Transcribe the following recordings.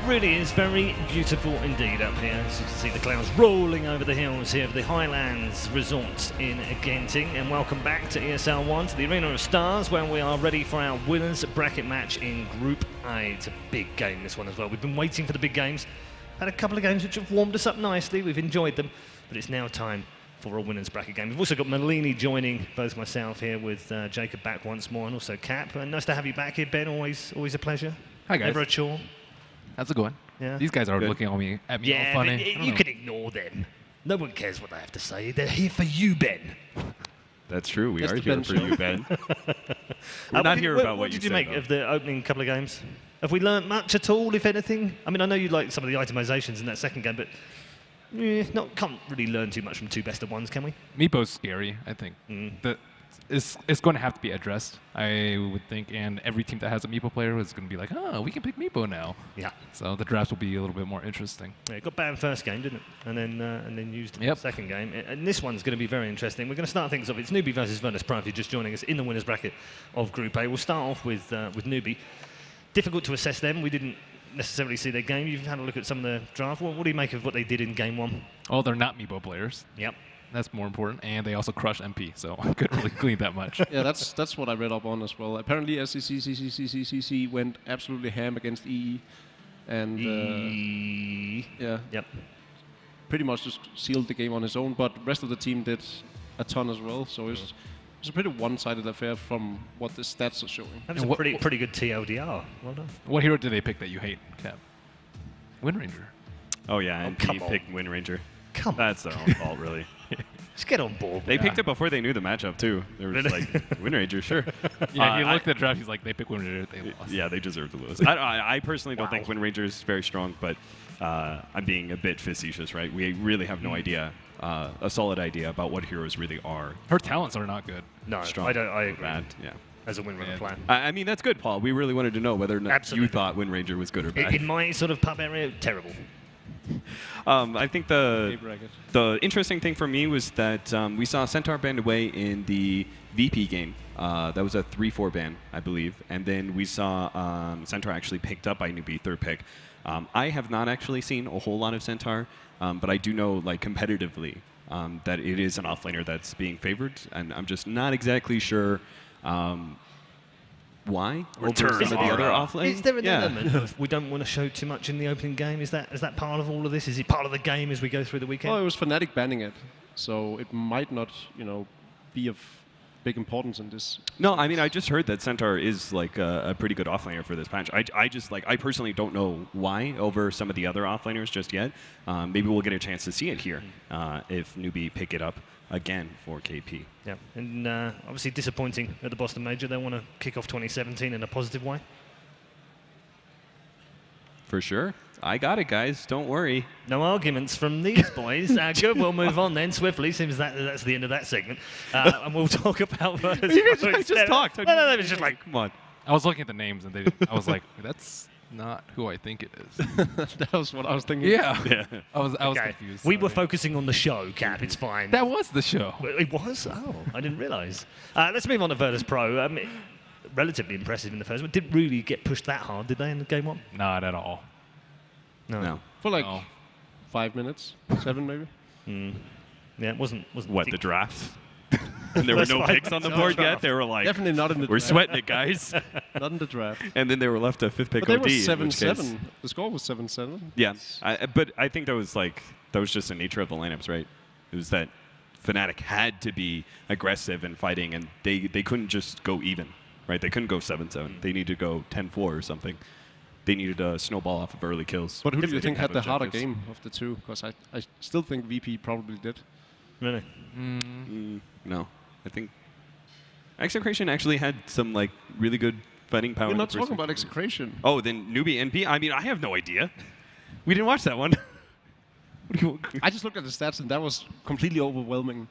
really is very beautiful indeed up here. As you can see the clouds rolling over the hills here of the Highlands Resort in Genting. And welcome back to ESL One, to the Arena of Stars, where we are ready for our winners bracket match in Group A. It's a big game, this one as well. We've been waiting for the big games. Had a couple of games which have warmed us up nicely. We've enjoyed them, but it's now time for a winners bracket game. We've also got Malini joining both myself here with Jacob back once more, and also Cap. Nice to have you back here, Ben. Always a pleasure. Hi guys. Never a chore. How's it going? Yeah. These guys are looking at me all funny. But you can ignore them. No one cares what they have to say. They're here for you, Ben. That's true. We are here for you, Ben. We're not here about what you did you make of the opening couple of games? Have we learnt much at all, if anything? I mean, I know you liked some of the itemizations in that second game, but can't really learn too much from two best of ones, can we? Meepo's scary, I think. It's going to have to be addressed, I would think, and every team that has a Meepo player is going to be like, oh, we can pick Meepo now. Yeah. So the drafts will be a little bit more interesting. Yeah, it got banned first game, didn't it? And then used it in the second game. And this one's going to be very interesting. We're going to start things off. It's Newbee versus Virtus.pro if you're just joining us in the winners bracket of Group A. We'll start off with Newbee. Difficult to assess them. We didn't necessarily see their game. You've had a look at some of the draft. What do you make of what they did in game one? Oh, they're not Meepo players. Yep. That's more important, and they also crushed MP, so I couldn't really glean that much. Yeah, that's what I read up on as well. Apparently, SCC went absolutely ham against EE, and pretty much just sealed the game on his own. But the rest of the team did a ton as well, so it's a pretty one-sided affair from what the stats are showing. That was a pretty good TLDR. Well done. What hero did they pick that you hate, Cap? Windranger. Oh yeah, and he picked Windranger. Come on. That's their own fault, really. Just get on board. They picked it before they knew the matchup, too. They were just like, Windranger, sure. Yeah, he looked at the draft, he's like, they picked Windranger, they lost. Yeah, they deserve to lose. I personally don't think Windranger is very strong, but I'm being a bit facetious, right? We really have no idea, a solid idea about what heroes really are. Her talents are not good. No, strong. I agree. Bad, yeah. As a Windranger plan. I mean, that's good, Paul. We really wanted to know whether or not you thought Windranger was good or bad. In my sort of pub area, terrible. I think the interesting thing for me was that we saw Centaur banned away in the VP game. That was a 3-4 ban, I believe. And then we saw Centaur actually picked up by Newbee, third pick. I have not actually seen a whole lot of Centaur, but I do know, like, competitively, that it is an offlaner that's being favored. And I'm just not exactly sure why over some of the other offlane. Is there an element of we don't want to show too much in the opening game? Is that part of all of this? Is it part of the game as we go through the weekend? Well, it was Fnatic banning it, so it might not, be of big importance in this. No, I mean, I just heard that Centaur is like a pretty good offlaner for this patch. I personally don't know why over some of the other offlaners just yet. Maybe we'll get a chance to see it here if Newbee pick it up again for KP. Yeah, and obviously disappointing at the Boston Major. They want to kick off 2017 in a positive way. For sure. I got it, guys. Don't worry. No arguments from these boys. Good, we'll move on then swiftly. Seems that's the end of that segment. And we'll talk about... You guys just talked. No, they were just like, come on. I was looking at the names, and I was like, that's not who I think it is. That was what I was thinking. Yeah. I was confused. We were focusing on the show, Cap. It's fine. That was the show. It was? Oh, I didn't realize. Let's move on to Virtus.pro. Relatively impressive in the first one. Didn't really get pushed that hard, did they, in game one? Not at all. No. For like 5 minutes, 7 maybe. Yeah, it wasn't what, the draft? And there were no picks on the board yet. They were like, definitely not in the we're draft. sweating it, guys. Not in the draft. And then they were left a 5th pick but OD. They were 7-7. The score was 7-7. Yeah, but I think that was just the nature of the lineups, right? It was that Fnatic had to be aggressive and fighting, and they couldn't just go even, right? They couldn't go 7-7. They needed to go 10-4 or something. They needed a snowball off of early kills. But who do you think had the harder game of the two? Because I still think VP probably did. Really? No. I think Execration actually had some really good fighting power. We're not talking about Execration. Oh, then Newbee NP? I mean, I have no idea. We didn't watch that one. I just looked at the stats, and that was completely overwhelming.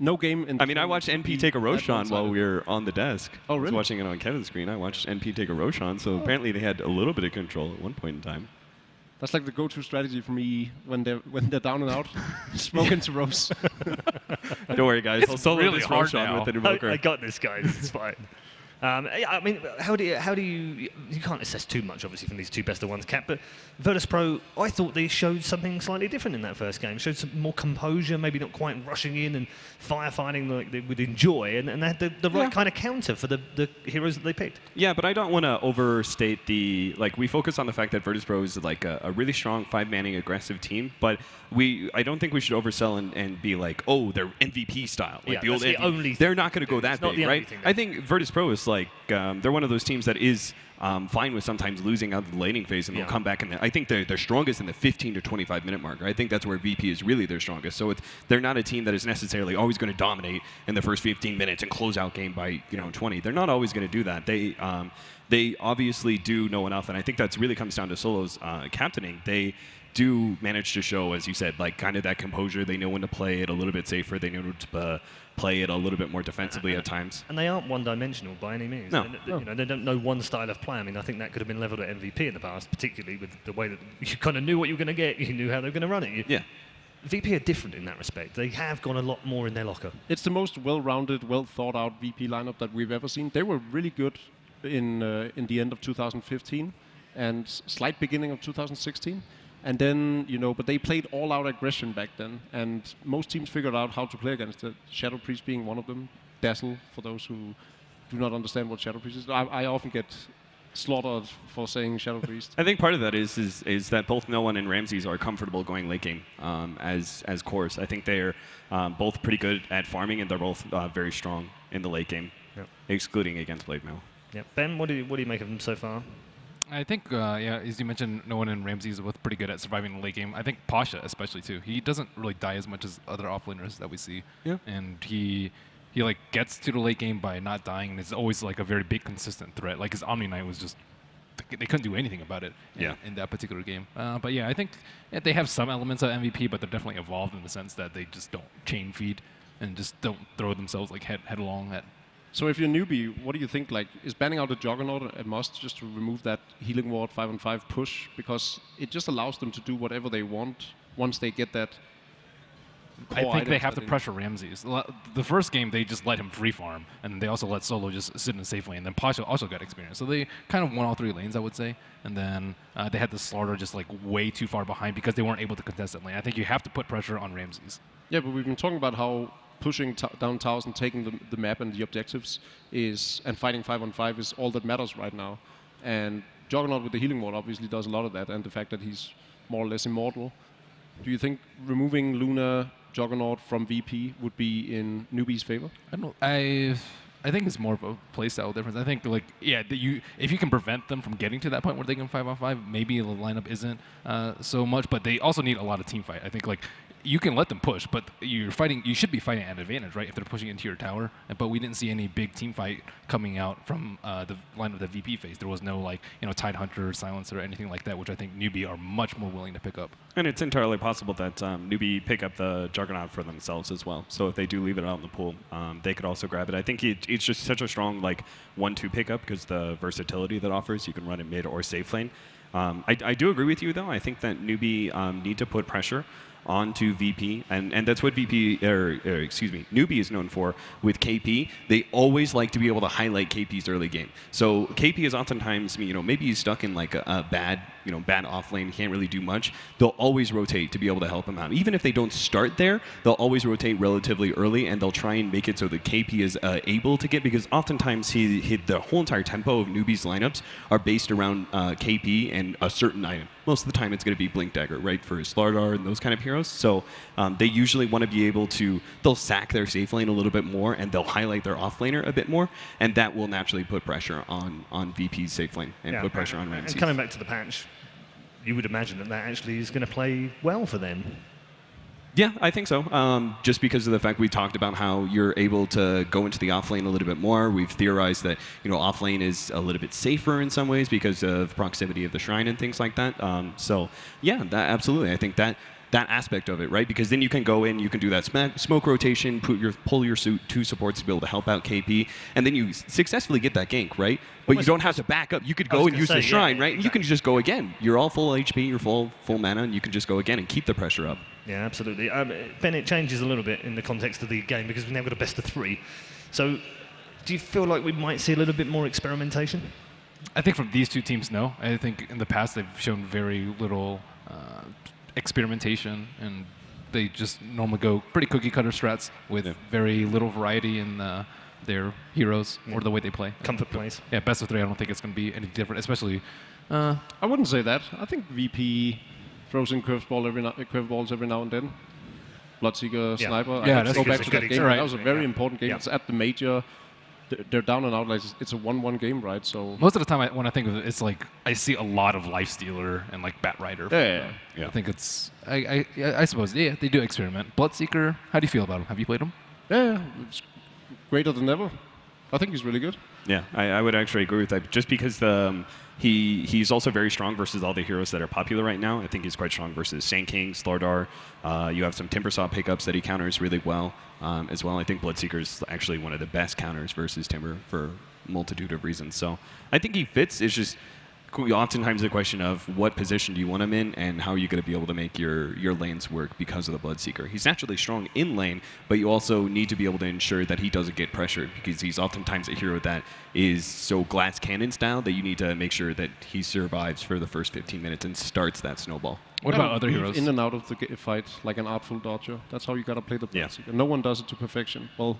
No game in... I mean, I watched NP take a Roshan while we were on the desk. Oh, really? I was watching it on Kevin's screen. I watched NP take a Roshan, so apparently they had a little bit of control at one point in time. That's like the go-to strategy for me when they're down and out. Smoke into Rose. Don't worry, guys. I'll solo really this hard Roshan now. with an Invoker. I got this, guys. It's fine. I mean, how do you can't assess too much, obviously, from these two best of ones cap, but Virtus.pro, I thought they showed something slightly different in that first game. Showed some more composure, maybe not quite rushing in and firefighting like they would enjoy, and they had the right kind of counter for the heroes that they picked. Yeah, but I don't want to overstate the, like, we focus on the fact that Virtus.pro is like a really strong 5-manning aggressive team, but I don't think we should oversell and be like, oh, they're MVP style, like the old MVP. They're not going to go that big, right? I think Virtus.pro is like, they're one of those teams that is fine with sometimes losing out of the laning phase, and they'll come back. I think they're strongest in the 15 to 25 minute mark. I think that's where VP is really their strongest. So they're not a team that is necessarily always going to dominate in the first 15 minutes and close out game by 20. They're not always going to do that. They obviously do know enough, and I think that really comes down to Solo's captaining. They do manage to show, as you said, like kind of that composure. They know when to play it a little bit safer. They know to play it a little bit more defensively at times. And they aren't one-dimensional by any means. No. They don't know one style of play. I mean, I think that could have been leveled at MVP in the past, particularly with the way that you kind of knew what you were going to get. You knew how they were going to run it. Yeah. VP are different in that respect. They have gone a lot more in their locker. It's the most well-rounded, well-thought-out VP lineup that we've ever seen. They were really good in the end of 2015 and slight beginning of 2016. And then, but they played all-out aggression back then, and most teams figured out how to play against it. Shadow Priest being one of them. Dazzle, for those who do not understand what Shadow Priest is. I often get slaughtered for saying Shadow Priest. I think part of that is that both Nolan and Ramses are comfortable going late game as cores. I think they're both pretty good at farming, and they're both very strong in the late game, excluding against Blade Mail. Yep. Ben, what do you make of them so far? I think, as you mentioned, Nolan and Ramses are both pretty good at surviving the late game. I think Pasha especially, too. He doesn't really die as much as other offlaners that we see. Yeah. And he like gets to the late game by not dying, and it's always like a very big, consistent threat. Like his Omni Knight was just, they couldn't do anything about it in that particular game. But yeah, I think they have some elements of MVP, but they're definitely evolved in the sense that they just don't chain feed and just don't throw themselves like headlong at. So if you're Newbee, what do you think? Like, is banning out the Juggernaut a must just to remove that healing ward 5-on-5 push? Because it just allows them to do whatever they want once they get that. I think they have to pressure Ramses. The first game, they just let him free farm, and they also let Solo just sit in a safe lane. And then Pasha also got experience. So they kind of won all three lanes, I would say. And then they had the Slaughter just like way too far behind because they weren't able to contest that lane. I think you have to put pressure on Ramses. Yeah, but we've been talking about how pushing down towers and taking the map and the objectives and fighting 5-on-5 is all that matters right now. And Juggernaut with the healing ward obviously does a lot of that, and the fact that he's more or less immortal. Do you think removing Luna Juggernaut from VP would be in Newbee's favor? I don't know. I think it's more of a playstyle difference. I think, like, if you can prevent them from getting to that point where they can 5-on-5, maybe the lineup isn't so much, but they also need a lot of team fight. I think, like, you can let them push, but you should be fighting at an advantage, right, if they're pushing into your tower. But we didn't see any big team fight coming out from the line of the VP phase. There was no, like, Tide Hunter or Silencer or anything like that, which I think Newbee are much more willing to pick up. And it's entirely possible that Newbee pick up the Juggernaut for themselves as well. So if they do leave it out in the pool, they could also grab it. I think it's just such a strong, like, 1-2 pickup because the versatility that offers. You can run it mid or safe lane. I do agree with you, though. I think that Newbee need to put pressure onto VP, and that's what Newbee is known for with KP. They always like to be able to highlight KP's early game. So KP is oftentimes, maybe he's stuck in like a bad off lane, he can't really do much. They'll always rotate to be able to help him out. Even if they don't start there, they'll always rotate relatively early, and they'll try and make it so that KP is able to get, because oftentimes the whole entire tempo of Newbee's lineups are based around KP and a certain item. Most of the time it's going to be Blink Dagger, right, for Slardar and those kind of heroes. So they usually want to be able to, they'll sack their safe lane a little bit more, and they'll highlight their off laner a bit more, and that will naturally put pressure on VP's safe lane and put pressure on Ramses. And coming back to the patch, you would imagine that actually is going to play well for them. Yeah, I think so. Just because of the fact we talked about how you're able to go into the offlane a little bit more. We've theorized that offlane is a little bit safer in some ways because of proximity of the shrine and things like that. So yeah, absolutely. I think that aspect of it, right? Because then you can go in, you can do that smoke rotation, pull your two supports to be able to help out KP, and then you successfully get that gank, right? But you don't have to back up. You could go and use the shrine, right? And you can just go again. You're all full HP, you're full mana, and you can just go again and keep the pressure up. Yeah, absolutely. Ben, it changes a little bit in the context of the game because we've now got a best of 3. So Do you feel like we might see a little bit more experimentation? I think from these two teams, no. I think in the past they've shown very little experimentation, and they just normally go pretty cookie-cutter strats with very little variety in their heroes or the way they play. Comfort plays. Yeah, best of 3, I don't think it's going to be any different, especially... I wouldn't say that. I think VP throws in curveballs every now and then. Bloodseeker, Sniper. Yeah, that's go back to that game. Right. That was a very important game. It's at the major. They're down and out. Like it's a 1-1 game, right? So most of the time, when I think of it, it's like I see a lot of Lifestealer and like Batrider. Yeah. I think it's. I suppose they do experiment. Bloodseeker. How do you feel about him? Have you played him? Yeah, it's greater than ever. I think he's really good. Yeah, I would actually agree with that. Just because he's also very strong versus all the heroes that are popular right now. I think he's quite strong versus Sand King, Slardar. You have some Timbersaw pickups that he counters really well as well. I think Bloodseeker is actually one of the best counters versus Timber for a multitude of reasons. So I think he fits. It's just oftentimes the question of what position do you want him in and how are you going to be able to make your lanes work because of the Bloodseeker. He's naturally strong in lane, but you also need to be able to ensure that he doesn't get pressured because he's oftentimes a hero that is so glass cannon style that you need to make sure that he survives for the first 15 minutes and starts that snowball. What about other heroes? In and out of the fight like an artful dodger. That's how you got to play the Bloodseeker. No one does it to perfection. Well,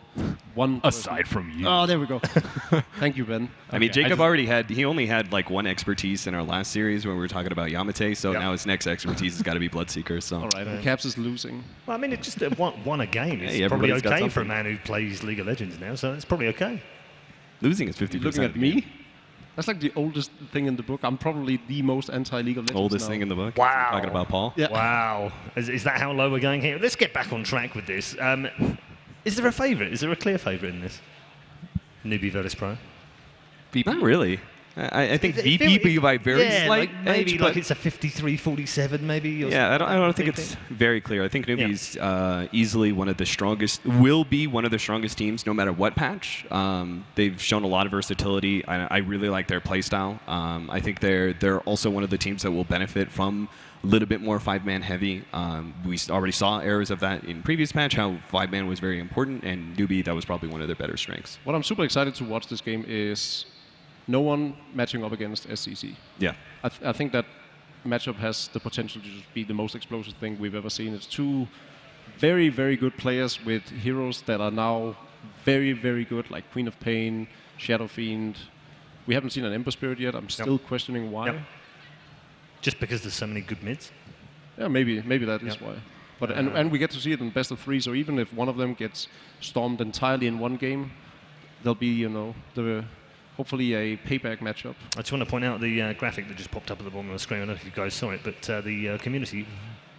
one aside from you. Oh, there we go. Thank you, Ben. I mean, Jacob he only had like one expertise in our last series when we were talking about Yamate, so now his next expertise has got to be Bloodseeker. So. All right, and Caps is losing. Well, I mean, it's just won a game. It's probably okay for a man who plays League of Legends now, so it's probably okay. Losing is 50%. Looking at me? That's like the oldest thing in the book. I'm probably the most anti-League of Legends Oldest thing in the book? Wow. Talking about Paul? Yeah. Wow. Is that how low we're going here? Let's get back on track with this. Is there a favourite? Is there a clear favourite in this? Newbee Virtus.pro? Not really. I think VP by very slight like maybe edge, like it's a 53-47 maybe. Or I don't think it's very clear. I think Newbee's easily one of the strongest, will be one of the strongest teams no matter what patch. They've shown a lot of versatility. I really like their playstyle. I think they're also one of the teams that will benefit from a little bit more 5-man heavy. We already saw errors of that in previous patch, how 5-man was very important, and Newbee, that was probably one of their better strengths. What I'm super excited to watch this game is no one matching up against SCC. Yeah. I think that matchup has the potential to just be the most explosive thing we've ever seen. It's two very, very good players with heroes that are now very, very good, like Queen of Pain, Shadow Fiend. We haven't seen an Ember Spirit yet. I'm still questioning why. Just because there's so many good mids? Yeah, maybe that is why. But and we get to see it in best of 3, so even if one of them gets stormed entirely in one game, there'll be, hopefully a payback matchup. I just want to point out the graphic that just popped up at the bottom of the screen. I don't know if you guys saw it, but the community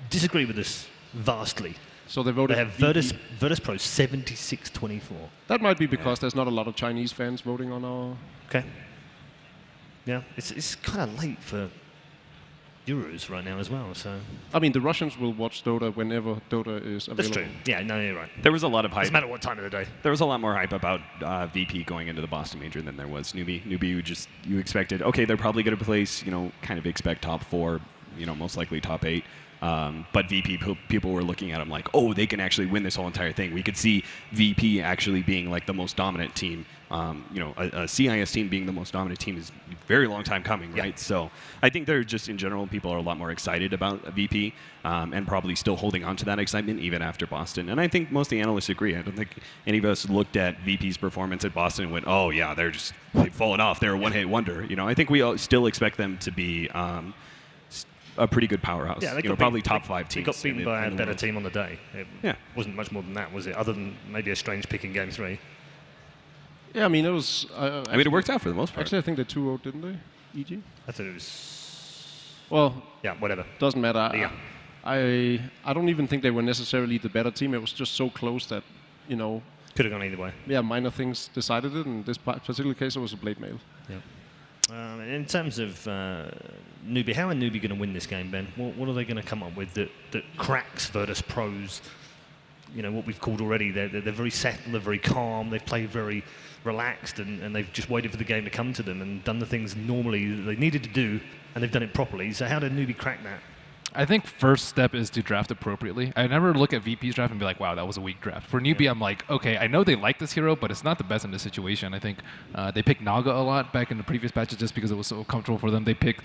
disagree with us vastly. So they voted. They have Virtus.pro 76-24. That might be because there's not a lot of Chinese fans voting on our. Okay. Yeah, it's kind of late for Euros right now as well. So. I mean, the Russians will watch Dota whenever Dota is available. That's true. Yeah, no, you're right. There was a lot of hype. Doesn't matter what time of the day. There was a lot more hype about VP going into the Boston Major than there was Newbee. Newbee, you expected, okay, they're probably going to place, kind of expect top 4, most likely top 8. But VP, people were looking at them like, oh, they can actually win this whole entire thing. We could see VP actually being like the most dominant team. A CIS team being the most dominant team is a very long time coming, right? So I think they're just, in general, people are a lot more excited about VP and probably still holding on to that excitement even after Boston. And I think most of the analysts agree. I don't think any of us looked at VP's performance at Boston and went, oh, yeah, they've fallen off. They're a one-hit wonder. I think we all still expect them to be a pretty good powerhouse. Yeah, probably top 5 teams. They got beaten by a better team on the day. It wasn't much more than that, was it? Other than maybe a strange pick in Game 3. Yeah, I mean, it was... it worked out for the most part. Actually, I think they 2-0, didn't they? EG? I thought it was... Well... Yeah, whatever. Doesn't matter. Yeah. I don't even think they were necessarily the better team. It was just so close that, Could have gone either way. Yeah, minor things decided it. In this particular case, it was a blade mail. Yeah. In terms of Newbee, how are Newbee going to win this game, Ben? What are they going to come up with that cracks Virtus.pro's, what we've called already? They're very settled, they're very calm, they play very relaxed, and they've just waited for the game to come to them and done the things normally that they needed to do, and they've done it properly. So how did Newbee crack that? I think first step is to draft appropriately. I never look at VP's draft and be like, wow, that was a weak draft. For Newbee, I'm like, okay, I know they like this hero, but it's not the best in this situation. I think they picked Naga a lot back in the previous patches just because it was so comfortable for them. They picked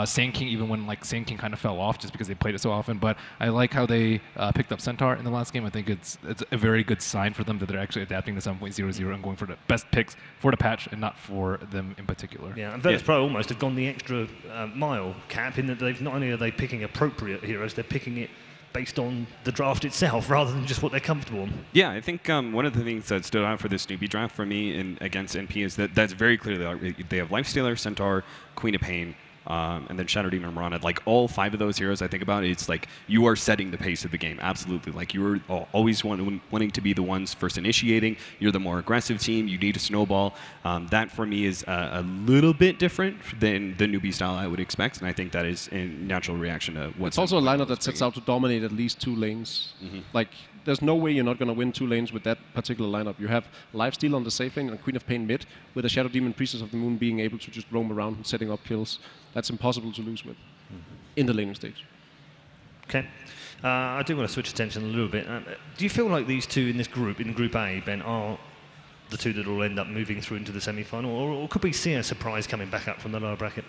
Sand King even when like Sand King kind of fell off just because they played it so often. But I like how they picked up Centaur in the last game. I think it's a very good sign for them that they're actually adapting to 7.00 and going for the best picks for the patch and not for them in particular. Yeah, and Virtus.pro almost have gone the extra mile, Cap, in that they've not only are they picking appropriate heroes, they're picking it based on the draft itself rather than just what they're comfortable on. Yeah, I think one of the things that stood out for this Newbee draft for me against NP is that that's very clearly they have Lifestealer, Centaur, Queen of Pain, and then Shadow Demon Mirana. Like all 5 of those heroes I think about, it's like you are setting the pace of the game, absolutely. Like you're always wanting to be the ones first initiating. You're the more aggressive team. You need to snowball. That for me is a little bit different than the Newbee style I would expect, and I think that is a natural reaction to what's. It's also a lineup that sets out to dominate at least 2 lanes. Like there's no way you're not going to win 2 lanes with that particular lineup. You have Lifesteal on the safe lane and Queen of Pain mid, with a Shadow Demon Priestess of the Moon being able to just roam around and setting up kills. That's impossible to lose with in the laning stage. Okay. I do want to switch attention a little bit. Do you feel like these 2 in this group, in Group A, Ben, are the 2 that will end up moving through into the semi-final, or could we see a surprise coming back up from the lower bracket?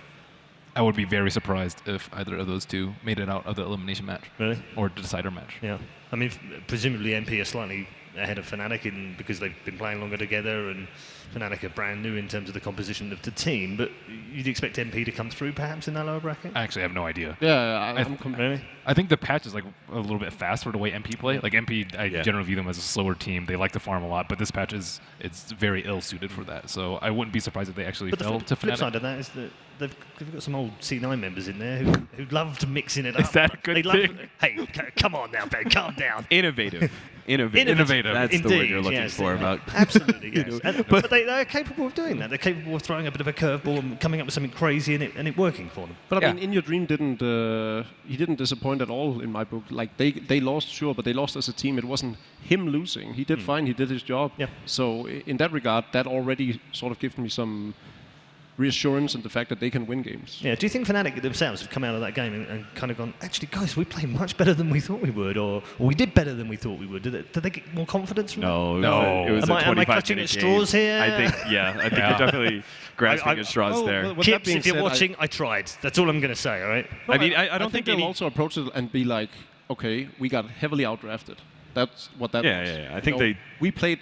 I would be very surprised if either of those 2 made it out of the elimination match. Really? Or the decider match. Yeah. I mean, presumably MP are slightly ahead of Fnatic because they've been playing longer together, and Fnatic are brand new in terms of the composition of the team, but you'd expect MP to come through perhaps in that lower bracket? I actually have no idea. Yeah, really? I think the patch is like a little bit fast for the way MP play. Like MP, I generally view them as a slower team. They like to farm a lot, but this patch it's very ill-suited for that. So I wouldn't be surprised if they actually fell to Fnatic. The flip side of that is that they've got some old C9 members in there who love to mixing it up. Is that a good thing? Hey, come on now, Ben, calm down. Innovative. That's Indeed, the word you're looking for. About absolutely, yes. But they're capable of doing that. They're capable of throwing a bit of a curveball and coming up with something crazy and it working for them. But I mean, In Your Dream he didn't disappoint at all in my book. Like they lost, sure, but they lost as a team. It wasn't him losing. He did fine. He did his job. Yeah. So in that regard, that already sort of gives me some reassurance in the fact that they can win games. Yeah. Do you think Fnatic themselves have come out of that game and kind of gone, actually, guys, we played much better than we thought we would, or we did better than we thought we would? Did they get more confidence from No. that? It was Am I clutching at straws here? I think you're definitely grasping at straws there. Kips, if you're watching, I tried. That's all I'm going to say, all right? No, I don't think they'll also approach it and be like, okay, we got heavily outdrafted. That's what that was. Yeah. I think we played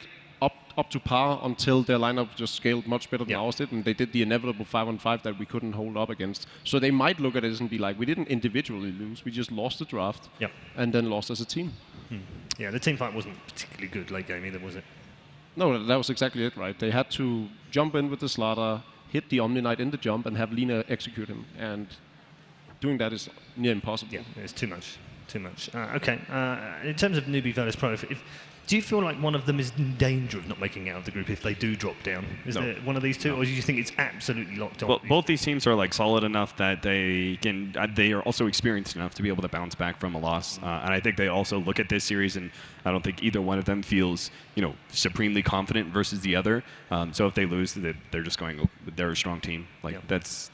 up to par until their lineup just scaled much better than ours did, and they did the inevitable 5-on-5 that we couldn't hold up against. So they might look at it and be like, we didn't individually lose, we just lost the draft, and then lost as a team. Yeah, the team fight wasn't particularly good late game either, was it? No, that was exactly it, right? They had to jump in with the Slaughter, hit the Omni Knight in the jump, and have Lina execute him, and doing that is near impossible. Yeah, it's too much. Okay, in terms of Newbee Virtus.pro, do you feel like one of them is in danger of not making it out of the group if they do drop down? Is there one of these 2, or do you think it's absolutely locked on? Well, both these teams are like solid enough that they are also experienced enough to be able to bounce back from a loss. And I think they also look at this series, and I don't think either one of them feels supremely confident versus the other. So if they lose, they're just going, they're a strong team. Like that's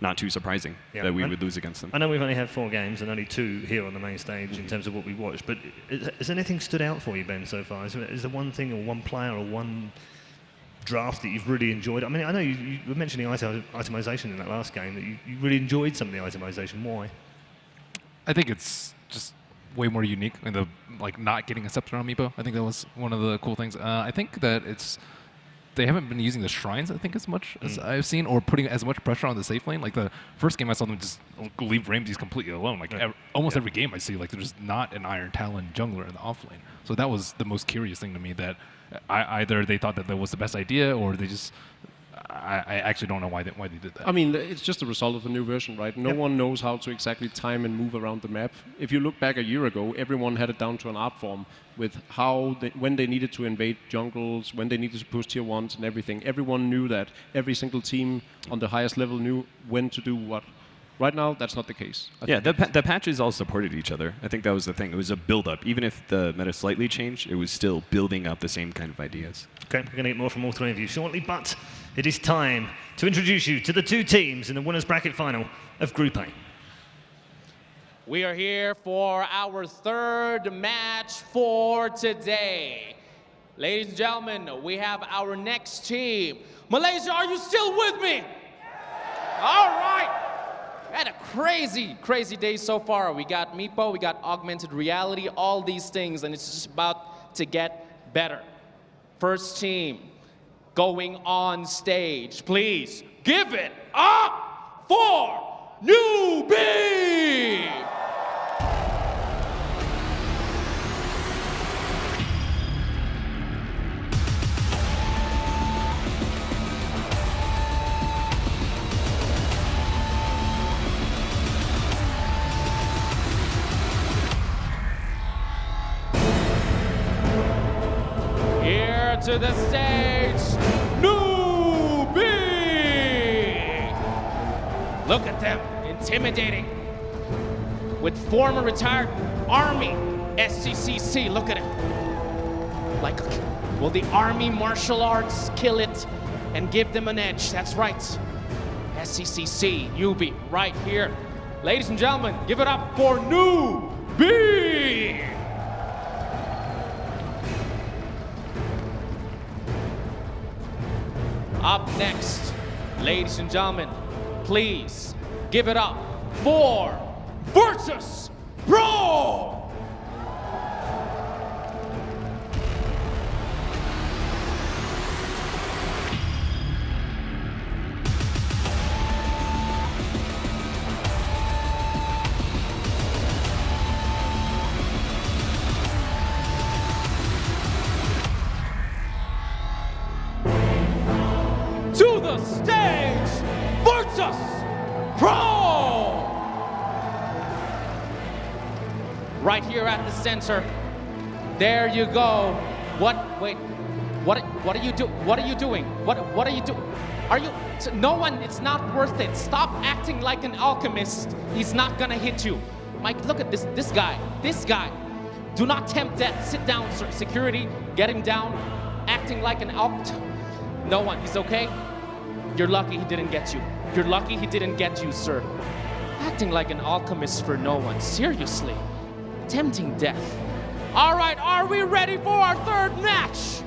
not too surprising that we would lose against them. I know we've only had 4 games and only 2 here on the main stage in terms of what we watched, but has anything stood out for you, Ben, so far? Is there one thing or one player or one draft that you've really enjoyed? I mean, I know you were mentioning itemization in that last game, that you really enjoyed some of the itemization. Why? I think it's just way more unique in the not getting a Scepter on Meepo. I think that was one of the cool things. I think that they haven't been using the shrines, I think, as much as I've seen, or putting as much pressure on the safe lane. Like the first game I saw them just leave Ramses completely alone. Like almost every game I see, like there's not an Iron Talon jungler in the off lane. So that was the most curious thing to me, that either they thought that was the best idea, or they just... I actually don't know why they did that. I mean, it's just a result of the new version, right? No one knows how to exactly time and move around the map. If you look back a year ago, everyone had it down to an art form with when they needed to invade jungles, when they needed to push tier 1s and everything. Everyone knew that. Every single team on the highest level knew when to do what. Right now, that's not the case. The patches all supported each other. I think that was the thing. It was a build-up. Even if the meta slightly changed, it was still building up the same kind of ideas. Okay, we're going to get more from all 3 of you shortly, but it is time to introduce you to the 2 teams in the winners bracket final of Group A. We are here for our third match for today. Ladies and gentlemen, we have our next team. Malaysia, are you still with me? All right. We had a crazy, crazy day so far. We got Meepo, we got augmented reality, all these things, and it's just about to get better. First team going on stage. Please give it up for Newbee! To the stage, Newbee! Look at them, intimidating. With former retired Army SCCC, look at it. Like, will the Army martial arts kill it and give them an edge? That's right. SCCC, Newbee, right here. Ladies and gentlemen, give it up for Newbee! Up next, ladies and gentlemen, please give it up for Virtus.pro! To the stage, Virtus.pro! Right here at the center. There you go. What are you doing? What are you doing? What are you doing? Are you, no one, it's not worth it. Stop acting like an alchemist. He's not gonna hit you. Mike, look at this guy. Do not tempt death. Sit down, sir. Security, get him down. Acting like an alchemist. No one, he's okay? You're lucky he didn't get you. You're lucky he didn't get you, sir. Acting like an alchemist for no one, seriously. Tempting death. All right, are we ready for our third match?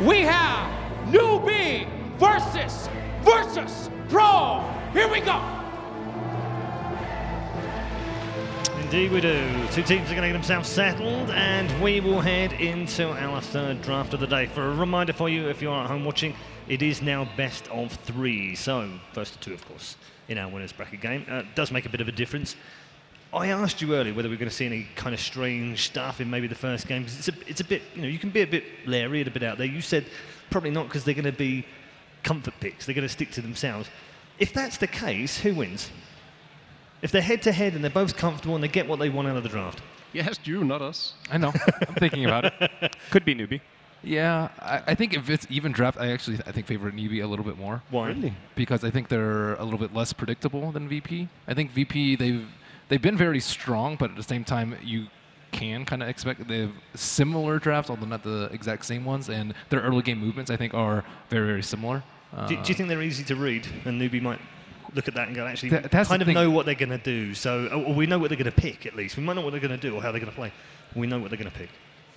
We have Newbee versus Virtus.pro. Here we go. Indeed we do. Two teams are going to get themselves settled, and we will head into our third draft of the day. For a reminder for you, if you're at home watching, it is now best of 3. So, first of 2, of course, in our winners bracket game. Does make a bit of a difference. I asked you earlier whether we're going to see any kind of strange stuff in maybe the first game. It's a bit, you can be a bit leery and a bit out there. You said probably not, because they're going to be comfort picks. They're going to stick to themselves. If that's the case, who wins? If they're head-to-head and they're both comfortable and they get what they want out of the draft. Yes, you, not us. I know. I'm thinking about it. Could be Newbee. Yeah, I think if it's even draft, I think favor Newbee a little bit more. Why? Really? Because I think they're a little bit less predictable than VP. I think VP, they've been very strong, but at the same time, you can kind of expect they have similar drafts, although not the exact same ones, and their early game movements, I think, are very, very similar. Do you think they're easy to read, and Newbee might look at that and go, actually, we kind of know what they're going to do, so, or we know what they're going to pick, at least. We might know what they're going to do or how they're going to play. We know what they're going to pick.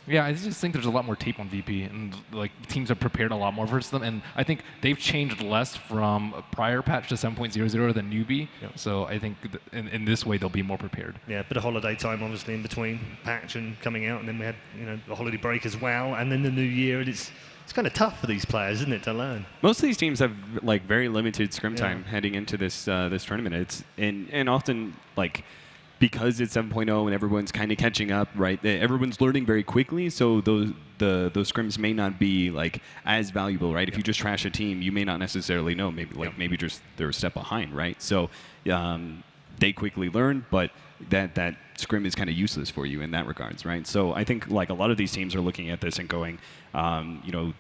Yeah, I just think there's a lot more tape on VP, and like teams are prepared a lot more versus them, and I think they've changed less from a prior patch to 7.00 than Newbee. Yep. So I think in this way they'll be more prepared. Yeah, bit of holiday time obviously in between patch and coming out, and then we had the holiday break as well, and then the new year, and it's kind of tough for these players, isn't it, to learn? Most of these teams have like very limited scrim time heading into this this tournament. It's and often like, because it's 7.0 and everyone's kind of catching up, right? Everyone's learning very quickly, so those scrims may not be like as valuable, right? If you just trash a team, you may not necessarily know. Maybe just they're a step behind, right? So they quickly learn, but that scrim is kind of useless for you in that regards, right? So I think like a lot of these teams are looking at this and going,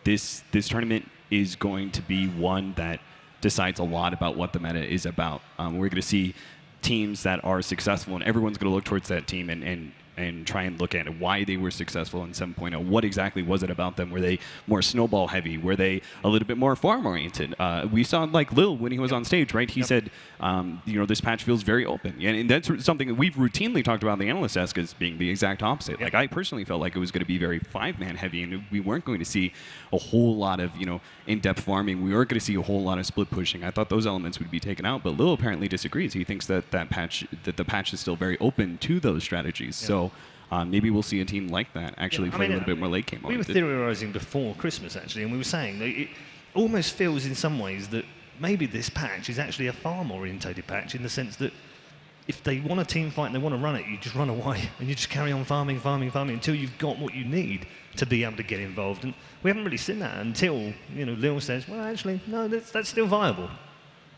this tournament is going to be one that decides a lot about what the meta is about. We're going to see teams that are successful, and everyone's going to look towards that team and and try and look at why they were successful in 7.0. What exactly was it about them? Were they more snowball heavy? Were they a little bit more farm oriented? We saw like Lil when he was on stage, right? He said, you know, this patch feels very open, and that's something that we've routinely talked about in the analyst desk as being the exact opposite. Like I personally felt like it was going to be very 5-man heavy, and we weren't going to see a whole lot of, you know, in-depth farming. We weren't going to see a whole lot of split pushing. I thought those elements would be taken out, but Lil apparently disagrees. He thinks that the patch is still very open to those strategies. So maybe we'll see a team like that actually play a little bit more late game. We were theorizing before Christmas actually, and we were saying that it almost feels in some ways that maybe this patch is actually a farm-orientated patch in the sense that if they want a team fight and they want to run it, you just run away and you just carry on farming until you've got what you need to be able to get involved. And we haven't really seen that until, you know, Lil says, well, actually, no, that's still viable.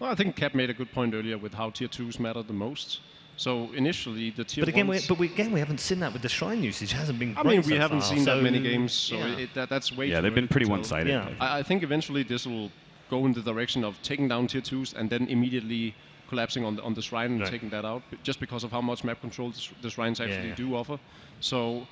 Well, I think Cap made a good point earlier with how tier 2s matter the most. So initially, the tier 1s... But we haven't seen that with the shrine usage. It hasn't been great. I mean, so we haven't far, seen that many games, so that's way too they've been pretty one-sided. Yeah. I think eventually this will go in the direction of taking down tier 2s and then immediately collapsing on the shrine and taking that out, just because of how much map control the shrines actually do offer. So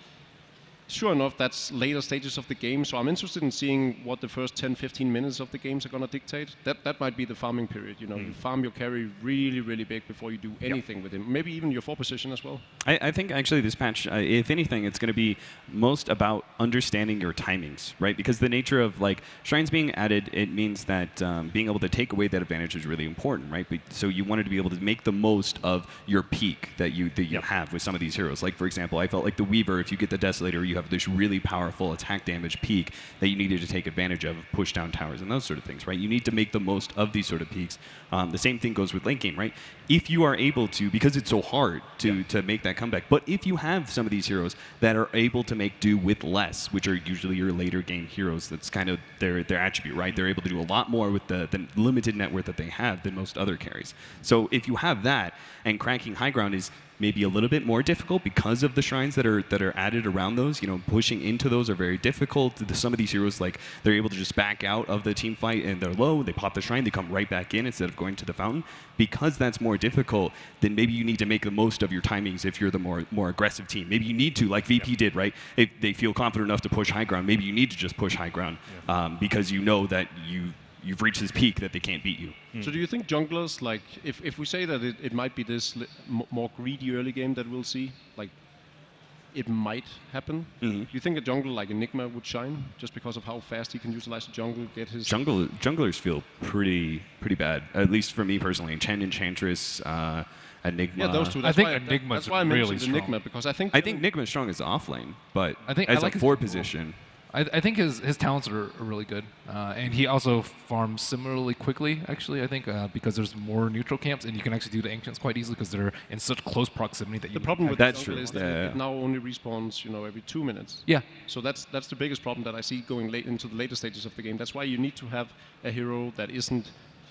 sure enough, that's later stages of the game, so I'm interested in seeing what the first 10-15 minutes of the games are going to dictate. That might be the farming period, you know. You farm your carry really, really big before you do anything with him. Maybe even your 4 position as well. I think actually this patch, if anything, it's going to be most about understanding your timings, right? Because the nature of like shrines being added, it means that being able to take away that advantage is really important, right? So you wanted to be able to make the most of your peak that you have with some of these heroes. Like for example, I felt like the Weaver, if you get the Desolator, you have this really powerful attack damage peak that you needed to take advantage of, push down towers and those sort of things, right? You need to make the most of these sort of peaks. The same thing goes with late game, right? If you are able to, because it's so hard to make that comeback, but if you have some of these heroes that are able to make do with less, which are usually your later game heroes, that's kind of their attribute, right? They're able to do a lot more with the limited net worth that they have than most other carries. So if you have that, and cracking high ground is maybe a little bit more difficult because of the shrines that are added around those. You know, pushing into those are very difficult. Some of these heroes, like, they're able to just back out of the team fight and they're low, they pop the shrine, they come right back in instead of going to the fountain. Because that's more difficult, then maybe you need to make the most of your timings if you're the more aggressive team. Maybe you need to, like VP did, right? If they feel confident enough to push high ground, maybe you need to just push high ground because you know that you've reached this peak that they can't beat you. So do you think junglers, like, if we say that it might be this more greedy early game that we'll see, like, it might happen, do you think a jungler like Enigma would shine just because of how fast he can utilize the jungle, get his... Junglers feel pretty bad, at least for me personally. Enchantress, Enigma. Yeah, those two. I think Enigma's that's why I really mentioned strong. Enigma, because I think Enigma's strong as off lane, but I think as I like a forward position... I think his talents are really good, and he also farms similarly quickly. Actually, I think because there's more neutral camps, and you can actually do the ancients quite easily because they're in such close proximity that the problem with that's the true. is that it now only respawns, you know, every 2 minutes. Yeah. So that's the biggest problem that I see going late into the later stages of the game. That's why you need to have a hero that isn't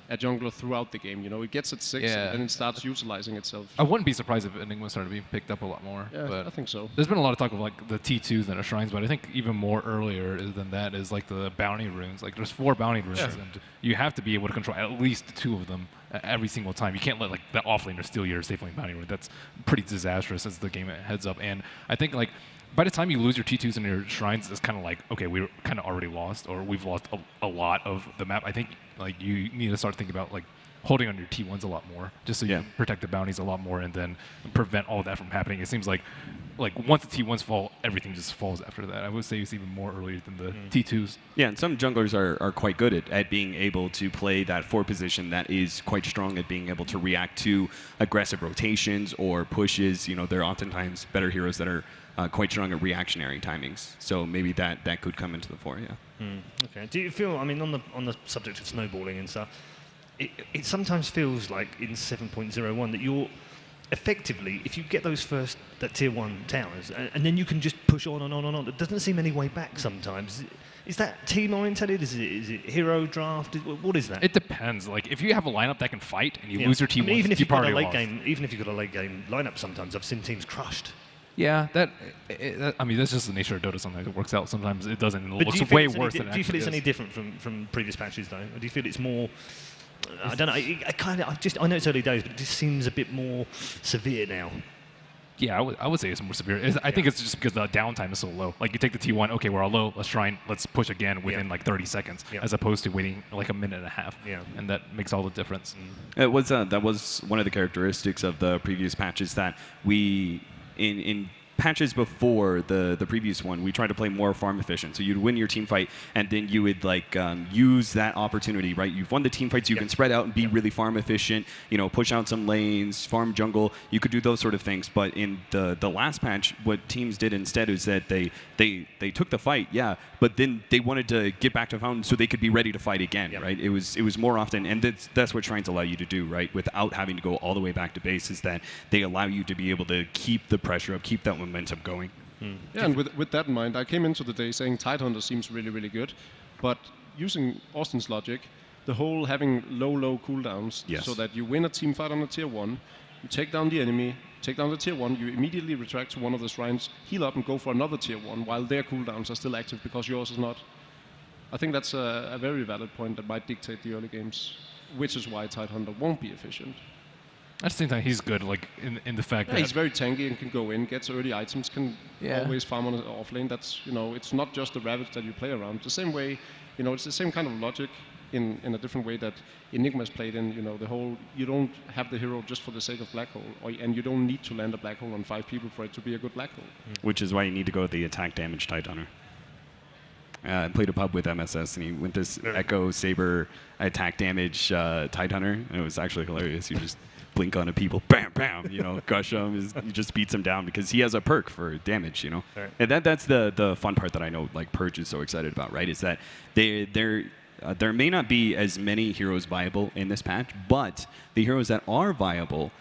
a jungler throughout the game. You know, it gets at 6 and then it starts utilizing itself. I wouldn't be surprised if Enigma started being picked up a lot more. Yeah, but I think so. There's been a lot of talk of like the T2s and the shrines, but I think even more earlier than that is like the bounty runes. Like there's 4 bounty runes, and you have to be able to control at least 2 of them every single time. You can't let like the offlaner steal your safe lane bounty rune. That's pretty disastrous as the game heads up. And I think like by the time you lose your T2s and your shrines, it's kind of like, okay, we're kind of already lost, or we've lost a lot of the map. I think like you need to start thinking about like holding on your T1s a lot more, just so you protect the bounties a lot more and then prevent all of that from happening. It seems like once the T1s fall, everything just falls after that. I would say it's even more earlier than the T2s. Yeah, and some junglers are quite good at being able to play that 4 position that is quite strong at being able to react to aggressive rotations or pushes. You know, they're oftentimes better heroes that are quite strong at reactionary timings. So maybe that could come into the fore, Okay. Do you feel, I mean, on the subject of snowballing and stuff, it sometimes feels like in 7.01 that you're effectively, if you get that tier 1 towers, and then you can just push on and on and on, there doesn't seem any way back sometimes. Is that team oriented? Is it hero draft? What is that? It depends. Like if you have a lineup that can fight and you lose your team, I mean, even if you've got a late game lineup, sometimes I've seen teams crushed. Yeah, I mean, that's just the nature of Dota. Sometimes it works out, sometimes it doesn't. It looks way worse than it actually is. Do you feel it's any different from previous patches, though? Or do you feel it's more... I don't know. I know it's early days, but it just seems a bit more severe now. Yeah, I would say it's more severe. I think it's just because the downtime is so low. Like you take the T1, okay, we're all low. Let's push again within like 30 seconds, as opposed to waiting like a minute and a half. Yeah. And that makes all the difference. It was that was one of the characteristics of the previous patches that we in patches before the previous one, we tried to play more farm efficient. So you'd win your team fight, and then you would like use that opportunity, right? You've won the team fights, you can spread out and be really farm efficient. You know, push out some lanes, farm jungle. You could do those sort of things. But in the last patch, what teams did instead is that they took the fight, but then they wanted to get back to Fountain so they could be ready to fight again, right? It was more often, and that's what Shrines allow you to do, right? Without having to go all the way back to base, is that they allow you to be able to keep the pressure up, keep that momentum going. Yeah, and with that in mind, I came into the day saying Tidehunter seems really, really good, but using Austin's logic, the whole having low cooldowns, so that you win a team fight on a tier 1, you take down the enemy, take down the tier 1, you immediately retract to one of the shrines, heal up and go for another tier 1 while their cooldowns are still active because yours is not. I think that's a very valid point that might dictate the early games, which is why Tidehunter won't be efficient. I just think that he's good, like in the fact that he's very tanky and can go in, gets early items, can always farm on the off lane. That's, you know, it's not just the rabbits that you play around. The same way, you know, it's the same kind of logic in a different way that Enigma's played in. You know, the whole, you don't have the hero just for the sake of black hole, and you don't need to land a black hole on 5 people for it to be a good black hole. Which is why you need to go with the attack damage Tidehunter. I played a pub with MSS, and he went this Echo Saber attack damage Tidehunter, and it was actually hilarious. You just blink on a people, bam, bam, you know, gush them. He just beats them down because he has a perk for damage, you know. Right. And that's the fun part that I know, like, Purge is so excited about, right? Is that there may not be as many heroes viable in this patch, but the heroes that are viable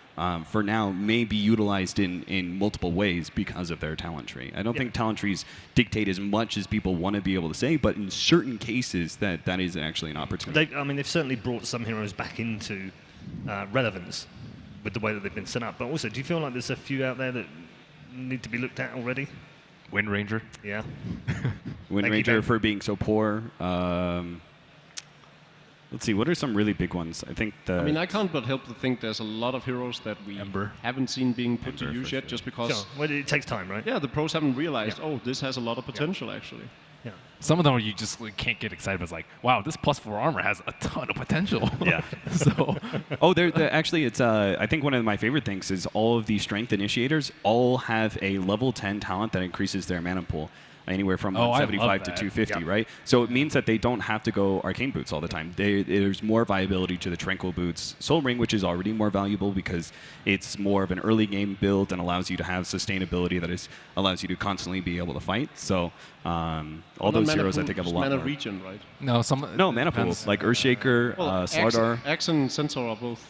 for now may be utilized in multiple ways because of their talent tree. I don't think talent trees dictate as much as people want to be able to say, but in certain cases that is actually an opportunity. I mean, they've certainly brought some heroes back into relevance with the way that they've been set up. But also, do you feel like there's a few out there that need to be looked at already? Wind Ranger. Yeah. Wind Ranger for being so poor. Let's see, what are some really big ones? I think I mean, I can't but help to think there's a lot of heroes that we haven't seen being put to use yet, just because... Sure. Well, it takes time, right? Yeah, the pros haven't realized, oh, this has a lot of potential, actually. Yeah. Some of them you just can't get excited. It's like, wow, this +4 armor has a ton of potential. Yeah. So. Actually, it's. I think one of my favorite things is all of these strength initiators all have a level 10 talent that increases their mana pool. Anywhere from 175 to 250, right? So it means that they don't have to go Arcane Boots all the time. There's more viability to the Tranquil Boots Soul Ring, which is already more valuable because it's more of an early game build and allows you to have sustainability that allows you to constantly be able to fight. So all those heroes, I think, have a lot mana more. Regen, right? No, mana pool. Like Earthshaker, Slardar. Axe and Centaur are both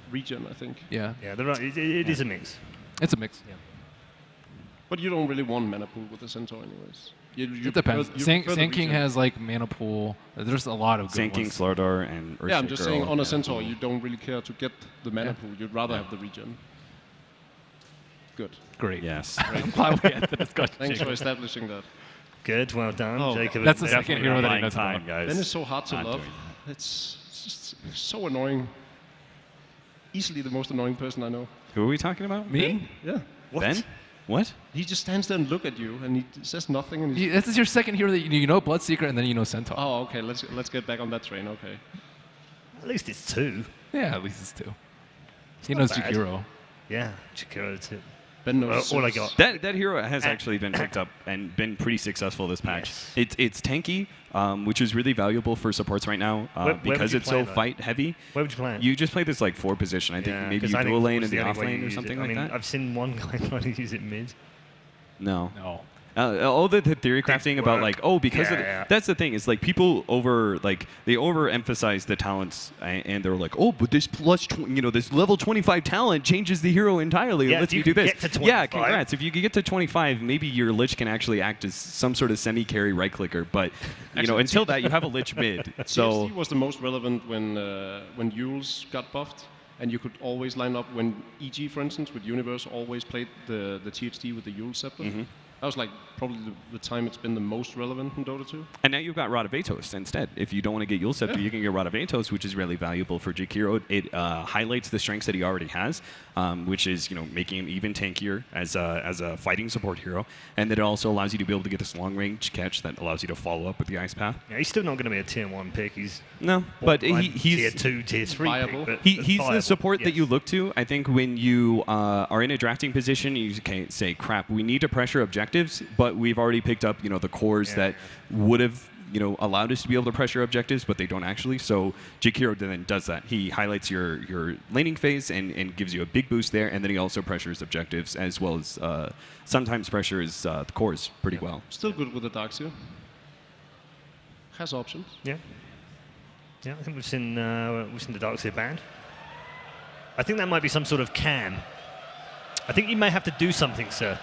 regen, I think. Yeah. Yeah, they're right. It is a mix. It's a mix. Yeah. But you don't really want mana pool with the Centaur anyways. It depends. Sand King has like mana pool. There's a lot of good Sand King, Slardar, and Earthshaker. Yeah, I'm just saying on a Centaur, you don't really care to get the mana pool. You'd rather have the regen. Good. Great. Yes. I'm glad we had the discussion. Thanks for establishing that. Good, well done, Jacob. That's the second hero that he knows time, guys. Ben is so hard to love. It's just so annoying. Easily the most annoying person I know. Who are we talking about? Me? Ben? Yeah. What? Ben? What? He just stands there and look at you, and he says nothing. And This is your second hero that you know Bloodseeker, and then you know Centaur. Oh, okay. Let's get back on that train. Okay. At least it's 2. Yeah, at least it's 2. He knows bad. Jakiro. Yeah, Jakiro too. Ben knows. All I got. That hero has actually been picked up and been pretty successful this patch. Yes. It's tanky, which is really valuable for supports right now because it's so fight heavy. Where would you play it? You just play this like 4 position. I think maybe you dual lane in the off lane or something like that. I've seen one guy try to use it mid. No. No. All the theory crafting about like, because of that's the thing is like people they overemphasize the talents and they're like, but this this level 25 talent changes the hero entirely. Yeah, Lets you do this. Yeah, congrats. If you can get to 25, maybe your Lich can actually act as some sort of semi-carry right clicker. But actually, until that, you have a Lich mid. So THT was the most relevant when Yules got buffed. And you could always line up when EG, for instance, with Universe always played the THT with the Yule Scepter. That was like probably the time it's been the most relevant in Dota 2. And now you've got Rod of Atos instead. If you don't want to get Yule Scepter, you can get Rod of Atos, which is really valuable for Jakiro. It highlights the strengths that he already has, which is making him even tankier as a fighting support hero. And then it also allows you to be able to get this long range catch that allows you to follow up with the Ice Path. Yeah, he's still not going to be a tier 1 pick. He's he's tier 2, tier 3 viable. pick, he's viable, the support yes. that you look to. I think when you are in a drafting position, you can say, crap, we need to pressure objectives, but we've already picked up the cores that would have allowed us to be able to pressure objectives, but they don't actually. So Jakiro then does that. He highlights your laning phase and gives you a big boost there, and then he also pressures objectives as well as sometimes pressures the cores pretty well. Still good with the Darkseer. Has options. Yeah. Yeah, I think we've seen the Darkseer banned. I think that might be some sort of can. I think you may have to do something, sir.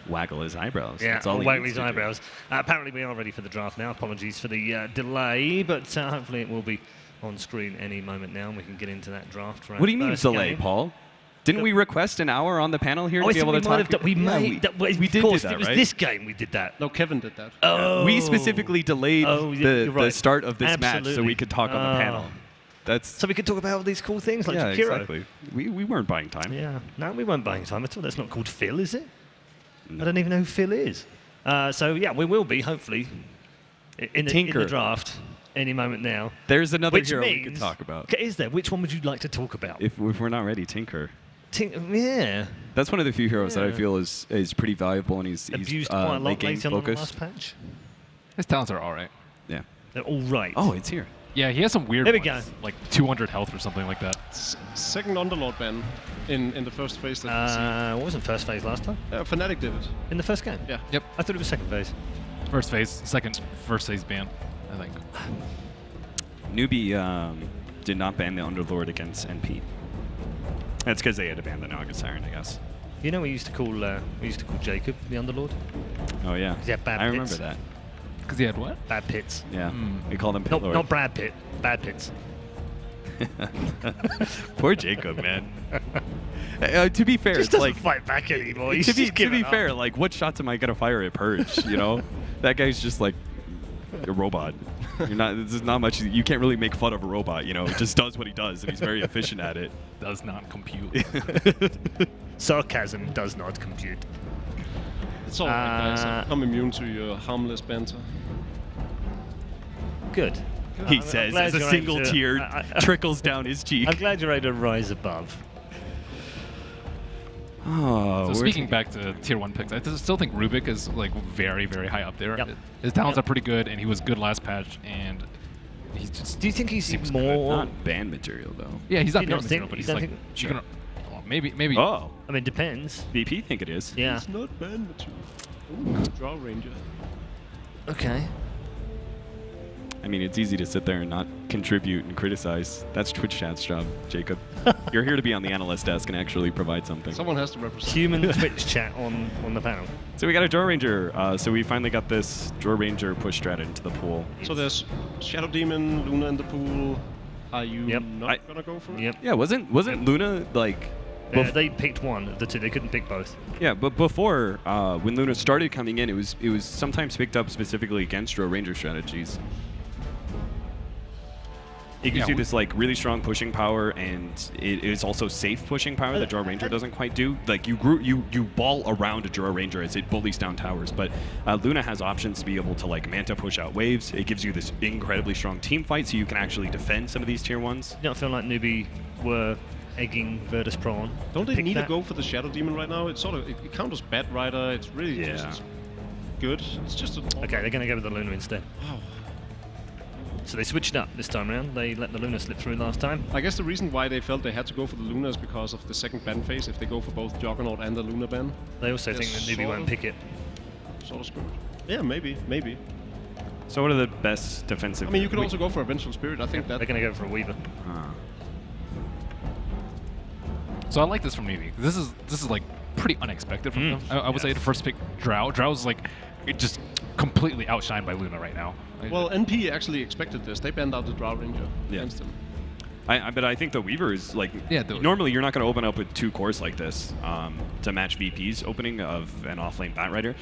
Waggle his eyebrows. Yeah, that's all waggle his eyebrows. Apparently we are ready for the draft now. Apologies for the delay, but hopefully it will be on screen any moment now, and we can get into that draft. For what do you mean delay, Paul? Didn't we request an hour on the panel here to be able to talk? We did do that, right? It was this game we did that. No, Kevin did that. Oh. We specifically delayed the start of this match so we could talk on the panel. So we could talk about all these cool things like Jakiro. Exactly. We weren't buying time. Yeah, no, we weren't buying time at all. That's not called Phil, is it? No. I don't even know who Phil is. So yeah, we will be hopefully in the draft any moment now. There's another hero we could talk about. Is there? Which one would you like to talk about? If we're not ready, Tinker. Yeah. That's one of the few heroes that I feel is pretty valuable, and he's abused quite a lot late on the focused. last patch. His talents are all right. Yeah. They're all right. Oh, it's here. Yeah, he has some weird There we ones, go. like 200 health or something like that. Second Underlord ban in the first phase that we see. What wasn't first phase last time? Fnatic did it. In the first game? Yeah. Yep. I thought it was second phase. First phase, first phase ban, I think. Newbee did not ban the Underlord against NP. That's because they had to ban the Naga Siren, I guess. You know, we used to call Jacob the Underlord. Oh yeah. He had bad I pits. remember that. Because he had what? Bad pits. Yeah. We called him Pit Lord. Not Brad Pitt. Bad pits. Poor Jacob, man. To be fair, Just it's like fight back anymore. He's to be giving up. fair, like what shots am I gonna fire at Purge? That guy's just like a robot. There's not much. You can't really make fun of a robot. He just does what he does, and he's very efficient at it. Does not compute. Sarcasm does not compute. It's all right, guys. I'm immune to your harmless banter. Good. He says as a single tear trickles down his cheek. I'm glad you're able to rise above. Oh, so speaking back to tier 1 picks, I still think Rubik is like very, very high up there. Yep. His talents are pretty good, and he was good last patch, and he's just. Do you think he's seems more not band material though? Yeah, he's not Do you band not material, think- but you he's don't like. think- You Sure. can, maybe. Oh, I mean, depends. VP think it is. Yeah. It's not band material. Ooh, Draw Ranger. Okay. I mean, it's easy to sit there and not contribute and criticize. That's Twitch chat's job, Jacob. You're here to be on the analyst desk and actually provide something. Someone has to represent. Human Twitch chat on the panel. So we got a Draw Ranger. So we finally got this Draw Ranger push strat into the pool. So there's Shadow Demon, Luna in the pool. Are you not gonna go for it? Yep. Yeah, wasn't Luna like? They picked one of the two. They couldn't pick both. Yeah, but before when Luna started coming in, it was sometimes picked up specifically against Draw Ranger strategies. It gives you this like really strong pushing power, and it is also safe pushing power that Draw Ranger doesn't quite do. Like you ball around a Draw Ranger as it bullies down towers, but Luna has options to be able to like Manta push out waves. It gives you this incredibly strong team fight, so you can actually defend some of these tier 1s. You don't feel like Newbee were egging Virtus.pro on? Don't they need to go for the Shadow Demon right now? It's it counters Bat Rider. It's really just good. It's just okay, they're going to go with the Luna instead. Wow. So they switched up this time around. They let the Luna slip through last time. I guess the reason why they felt they had to go for the Luna is because of the second ban phase. If they go for both Juggernaut and the Luna ban, they also think that Newbee won't pick it. Sort of screwed. Yeah, maybe. So what are the best defensive? I mean, you could also go for a Vengeful Spirit. I think that they're going to go for a Weaver. So I like this from Newbee. This is like pretty unexpected from them. I would say to first pick Drow. Drow's like just completely outshined by Luna right now. Well, NP actually expected this. They banned out the Drow Ranger against him. But I think the Weaver is like, normally you're not going to open up with 2 cores like this to match VP's opening of an offlane Batrider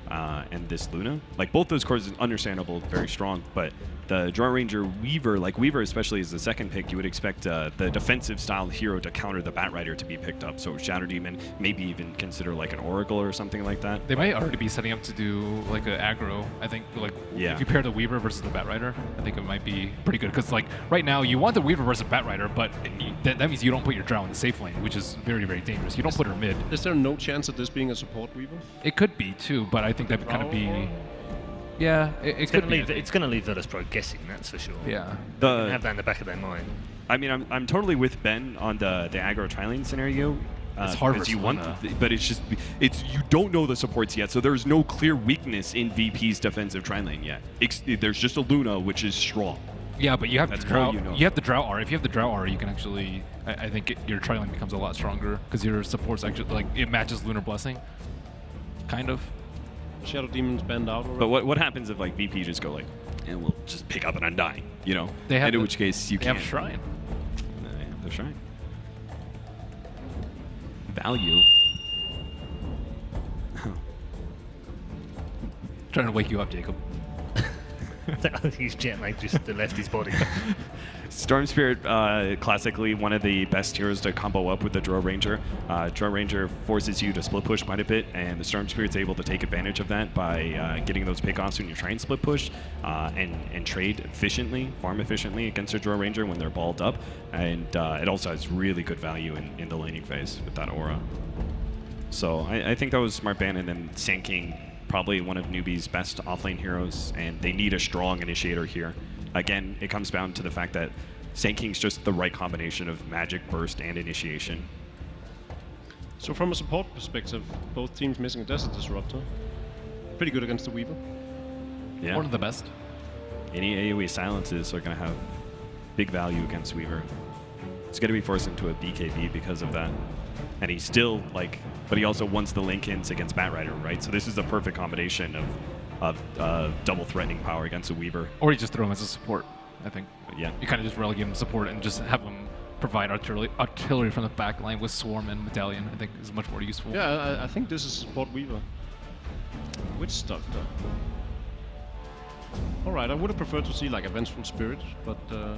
and this Luna. Like both those cores is understandable, very strong, but the Draw Ranger Weaver, like Weaver especially as the second pick, you would expect the defensive style hero to counter the Batrider to be picked up. So Shadow Demon, maybe even consider like an Oracle or something like that. They might already be setting up to do like an aggro. I think like if you pair the Weaver versus the Batrider, I think it might be pretty good. Because like right now you want the Weaver versus Batrider, but that means you don't put your Drow in the safe lane, which is very, very dangerous. You don't put her mid. Is there no chance of this being a support Weaver? It could be too, but I think that would kind of be... Yeah, it's going to leave Virtus.pro guessing, that's for sure. Yeah. Have that in the back of their mind. I mean, I'm totally with Ben on the aggro tri-lane scenario. It's hard because you want, but it's just you don't know the supports yet, so there's no clear weakness in VP's defensive tri-lane yet. There's just a Luna, which is strong. Yeah, but you have the Drow. You have the Drow R. If you have the Drow R, you can actually. I think your tri-lane becomes a lot stronger because your supports actually like it matches Lunar Blessing, kind of. Shadow Demons banned out already. But what happens if like VP just go like, and we'll just pick up an Undying, you know? They have in which case you can't. They have Shrine. They have the Shrine. Value. Trying to wake you up, Jacob. He's jet lagged, just left his body. Storm Spirit, classically one of the best heroes to combo up with the Draw Ranger. Draw Ranger forces you to split push quite a bit, and the Storm Spirit's able to take advantage of that by getting those pickoffs when you're trying to split push and trade efficiently, farm efficiently against a Draw Ranger when they're balled up. And it also has really good value in the laning phase with that aura. So I think that was smart ban, and then Sand King, probably one of Newbee's best offlane heroes, and they need a strong initiator here. Again, it comes down to the fact that Sand King's just the right combination of magic, burst, and initiation. So from a support perspective, both teams missing a Desert Disruptor. Pretty good against the Weaver. Yeah. One of the best. Any AoE silences are going to have big value against Weaver. It's going to be forced into a BKB because of that. And he's still like, but he also wants the link-ins against Batrider, right? So this is the perfect combination of double threatening power against a Weaver. Or you just throw him as a support, I think. Yeah. You kind of just relegate him support and just have him provide artillery from the back line with Swarm and Medallion. I think is much more useful. Yeah, I think this is support Weaver. Witch Doctor. All right, I would have preferred to see like a Vengeful Spirit, but I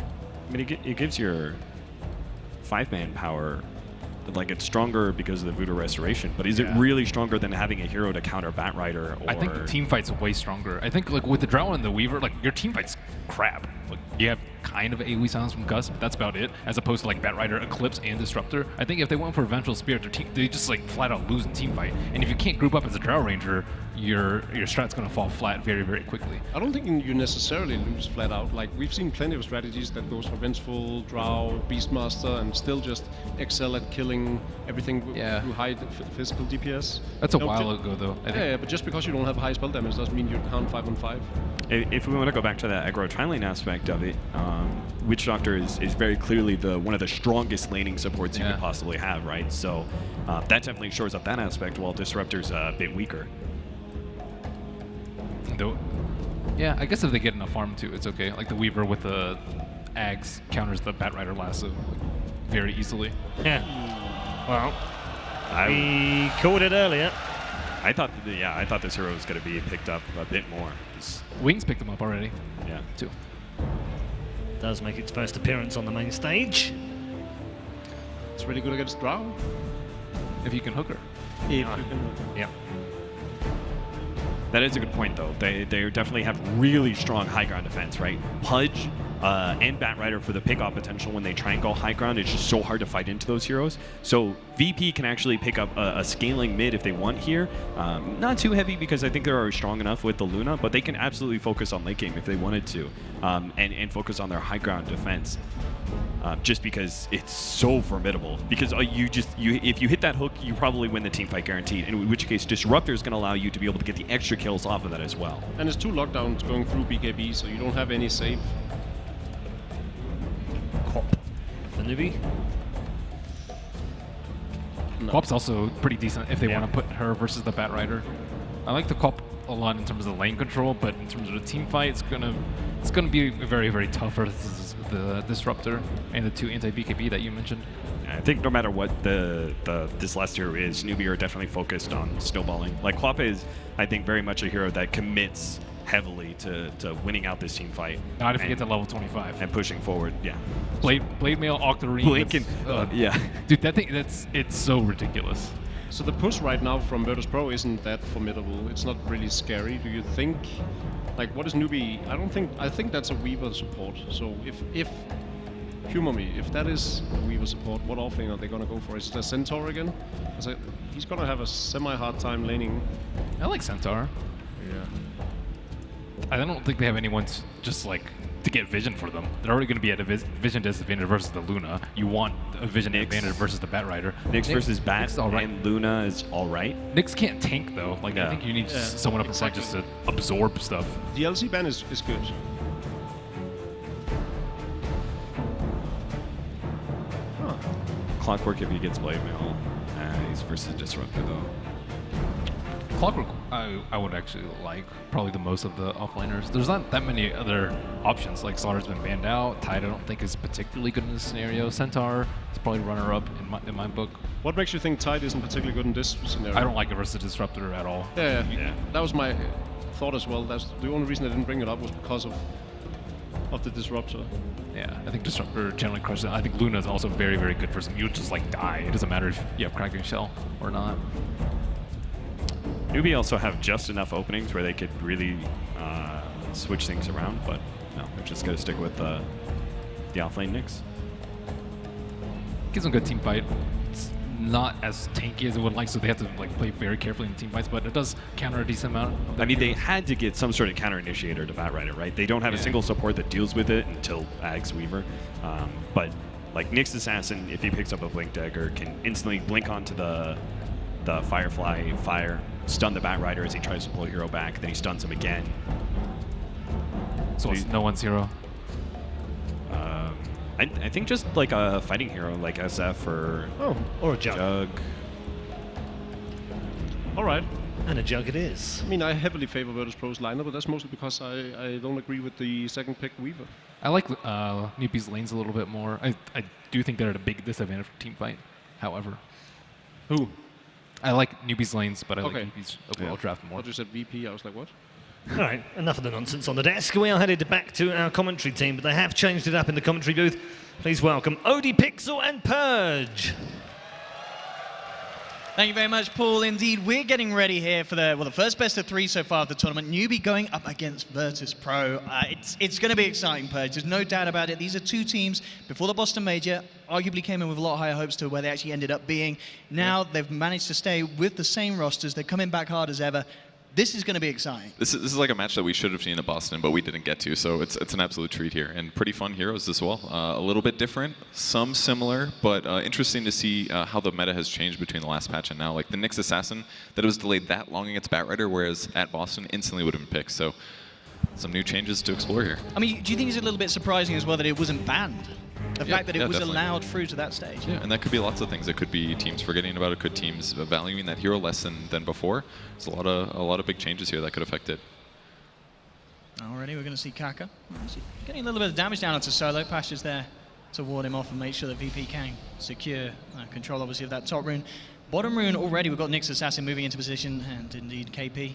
mean, it gives your 5-man power. Like it's stronger because of the Voodoo Restoration, but is it really stronger than having a hero to counter Batrider? Or I think the team fight's way stronger. I think like with the Drow and the Weaver, like your team fight's crap. Like you have kind of AoE silence from Gus, but that's about it. As opposed to like Batrider, Eclipse, and Disruptor. I think if they went for Vengeful Spirit, they just like flat out lose in team fight. And if you can't group up as a Drow Ranger, your strat's gonna fall flat very, very quickly. I don't think you necessarily lose flat out. Like we've seen plenty of strategies that goes for Vengeful, Drow, Beastmaster, and still just excel at killing everything through high physical DPS. That's a while ago though. I think. Yeah, but just because you don't have high spell damage doesn't mean you count 5 on 5. If we want to go back to that aggro tri-lane aspect of it, Witch Doctor is very clearly one of the strongest laning supports you could possibly have, right? So that definitely shores up that aspect, while Disruptor's a bit weaker. Yeah, I guess if they get enough farm too, it's okay. Like the Weaver with the Ags counters the Batrider lasso very easily. Yeah. Well, we called it earlier. I thought this hero was going to be picked up a bit more. Wings picked him up already. Yeah. Too. Does make its first appearance on the main stage. It's really good against Drow. If you can hook her. If you can. Yeah. That is a good point, though. They definitely have really strong high ground defense, right? Pudge and Batrider for the pickoff potential when they try and go high ground. It's just so hard to fight into those heroes. So VP can actually pick up a scaling mid if they want here. Not too heavy because I think they're already strong enough with the Luna, but they can absolutely focus on late game if they wanted to, and focus on their high ground defense. Just because it's so formidable. Because if you hit that hook, you probably win the team fight guaranteed. In which case, Disruptor is going to allow you to be able to get the extra kills off of that as well. And it's 2 lockdowns going through BKB, so you don't have any save. Cop for Newbee. No. Cop's also pretty decent if they want to put her versus the Batrider. I like the Cop a lot in terms of the lane control, but in terms of the team fight, it's gonna be very, very tough for the Disruptor and the 2 anti-BKB that you mentioned. I think no matter what this last hero is, Newbee are definitely focused on snowballing. Like Klopp is, I think, very much a hero that commits heavily to winning out this team fight. Not if you get to level 25. And pushing forward, yeah. Blade Mail, Octarine. Blink and, yeah. Dude, that thing, it's so ridiculous. So the push right now from Virtus.pro isn't that formidable. It's not really scary. Do you think, like, what is Newbee? I think that's a Weaver support. So if humor me, if that is a Weaver support, what offlane are they gonna go for? Is it a Centaur again? He's gonna have a semi-hard time laning. I like Centaur. Yeah. I don't think they have anyone just like to get vision for them. They're already going to be at a vision disadvantage versus the Luna. You want a vision advantage versus the Batrider. Nyx versus Bat and Luna is all right. Nyx can't tank though. Like I think you need someone up in front just to absorb stuff. The LC ban is good. Huh. Clockwork if he gets Blade Mail. He's versus Disruptor though. Clockwork, I would actually like probably the most of the offliners. There's not that many other options. Like Slaughter's been banned out. Tide I don't think is particularly good in this scenario. Centaur is probably runner-up in my book. What makes you think Tide isn't particularly good in this scenario? I don't like it versus Disruptor at all. Yeah. That was my thought as well. That's the only reason I didn't bring it up was because of the Disruptor. Yeah, I think Disruptor generally crushes it. I think Luna is also very, very good for some. You just like die. It doesn't matter if you have Cracking Shell or not. Newbee also have just enough openings where they could really switch things around, but no, they're just going to stick with the offlane Nyx. Gives them a good team fight. It's not as tanky as it would like, so they have to like play very carefully in team fights, but it does counter a decent amount. I mean, they had to get some sort of counter initiator to Batrider, right? They don't have a single support that deals with it until Ags Weaver, but like Nyx Assassin, if he picks up a Blink Dagger, can instantly blink onto the Firefly fire, stun the Batrider as he tries to pull a hero back, then he stuns him again. So it's no one's hero? I think just like a fighting hero like SF or a Jug. All right. And a Jug it is. I mean, I heavily favor Virtus.pro's lineup, but that's mostly because I don't agree with the second pick Weaver. I like Newbee's lanes a little bit more. I do think they're at a big disadvantage for team fight, however. Who? I like Newbee's lanes, but I like Newbee's overall draft more. I just said VP, I was like, what? All right, enough of the nonsense on the desk. We are headed back to our commentary team, but they have changed it up in the commentary booth. Please welcome Odie Pixel and Purge. Thank you very much, Paul. Indeed, we're getting ready here for the first best of 3 so far of the tournament. Newbee going up against Virtus.pro. It's going to be exciting, Purge. There's no doubt about it. These are 2 teams before the Boston Major, arguably came in with a lot higher hopes to where they actually ended up being. Now they've managed to stay with the same rosters. They're coming back hard as ever. This is going to be exciting. This is like a match that we should have seen at Boston, but we didn't get to, so it's an absolute treat here. And pretty fun heroes as well. A little bit different, some similar, but interesting to see how the meta has changed between the last patch and now. Like the Nyx Assassin, that it was delayed that long against Batrider, whereas at Boston, instantly would have been picked. So some new changes to explore here. I mean, do you think it's a little bit surprising as well that it wasn't banned? The fact that it was definitely allowed through to that stage. Yeah, and that could be lots of things. It could be teams forgetting about it, could teams valuing that hero less than before. There's a lot of big changes here that could affect it. Already, we're going to see Kaka getting a little bit of damage down onto Solo. Pasha's there to ward him off and make sure that VP can secure control, obviously, of that top rune. Bottom rune already, we've got Nyx Assassin moving into position, and indeed KP.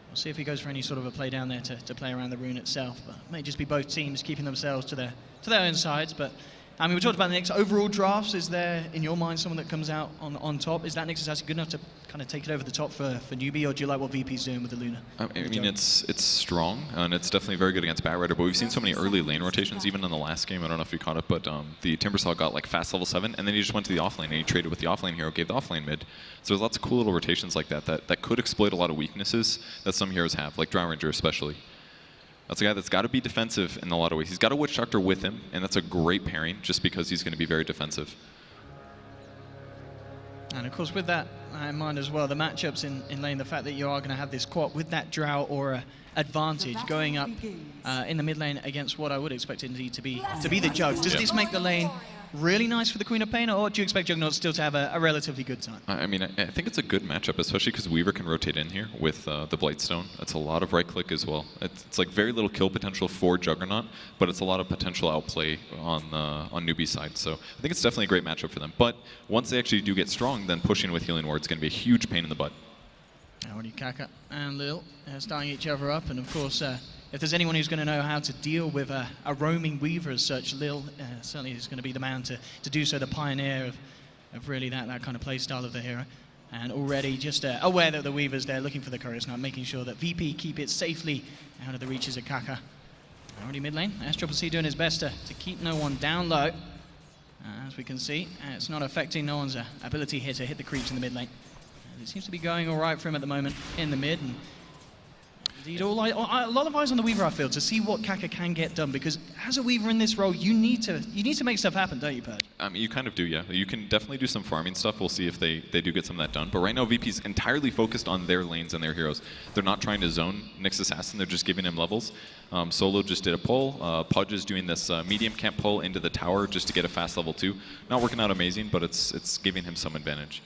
We'll see if he goes for any sort of a play down there to play around the rune itself. But it may just be both teams keeping themselves to their own sides. But I mean, we talked about the Nyx overall drafts. Is there, in your mind, someone that comes out on top? Is that Nyx Assassin good enough to kind of take it over the top for Newbee, or do you like what VP's doing with the Luna? I mean, it's strong, and it's definitely very good against Batrider, but we've seen so many early lane rotations, even in the last game. I don't know if you caught it, but the Timbersaw got like fast level 7, and then he just went to the offlane, and he traded with the offlane hero, gave the offlane mid. So there's lots of cool little rotations like that could exploit a lot of weaknesses that some heroes have, like Drow Ranger especially. That's a guy that's got to be defensive in a lot of ways. He's got a Witch Doctor with him, and that's a great pairing just because he's going to be very defensive. And of course, with that in mind as well, the matchups in lane, the fact that you are going to have this quad with that Drow aura advantage going up in the mid lane against what I would expect indeed to be the Jug. Does this make the lane really nice for the Queen of Pain, or do you expect Juggernaut still to have a relatively good time? I mean, I think it's a good matchup, especially because Weaver can rotate in here with the Blightstone. It's a lot of right-click as well. It's like very little kill potential for Juggernaut, but it's a lot of potential outplay on Newbee's side. So I think it's definitely a great matchup for them. But once they actually do get strong, then pushing with Healing Ward is going to be a huge pain in the butt. Already Kaka and Lil starting each other up, and of course, if there's anyone who's going to know how to deal with a roaming Weaver as such, Lil certainly is going to be the man to do so, the pioneer of really that kind of play style of the hero. And already just aware that the Weaver's there, looking for the Chorus now, making sure that VP keep it safely out of the reaches of Kaka. Already mid lane, S.C.C doing his best to keep no one down low. As we can see, it's not affecting no one's ability here to hit the creeps in the mid lane. It seems to be going all right for him at the moment in the mid. And indeed, a lot of eyes on the Weaver, I feel, to see what Kaka can get done, because as a Weaver in this role, you need to make stuff happen, don't you, Purge? You kind of do, yeah. You can definitely do some farming stuff. We'll see if they do get some of that done. But right now, VP's entirely focused on their lanes and their heroes. They're not trying to zone Nyx Assassin. They're just giving him levels. Solo just did a pull. Pudge is doing this medium camp pull into the tower just to get a fast level 2. Not working out amazing, but it's giving him some advantage.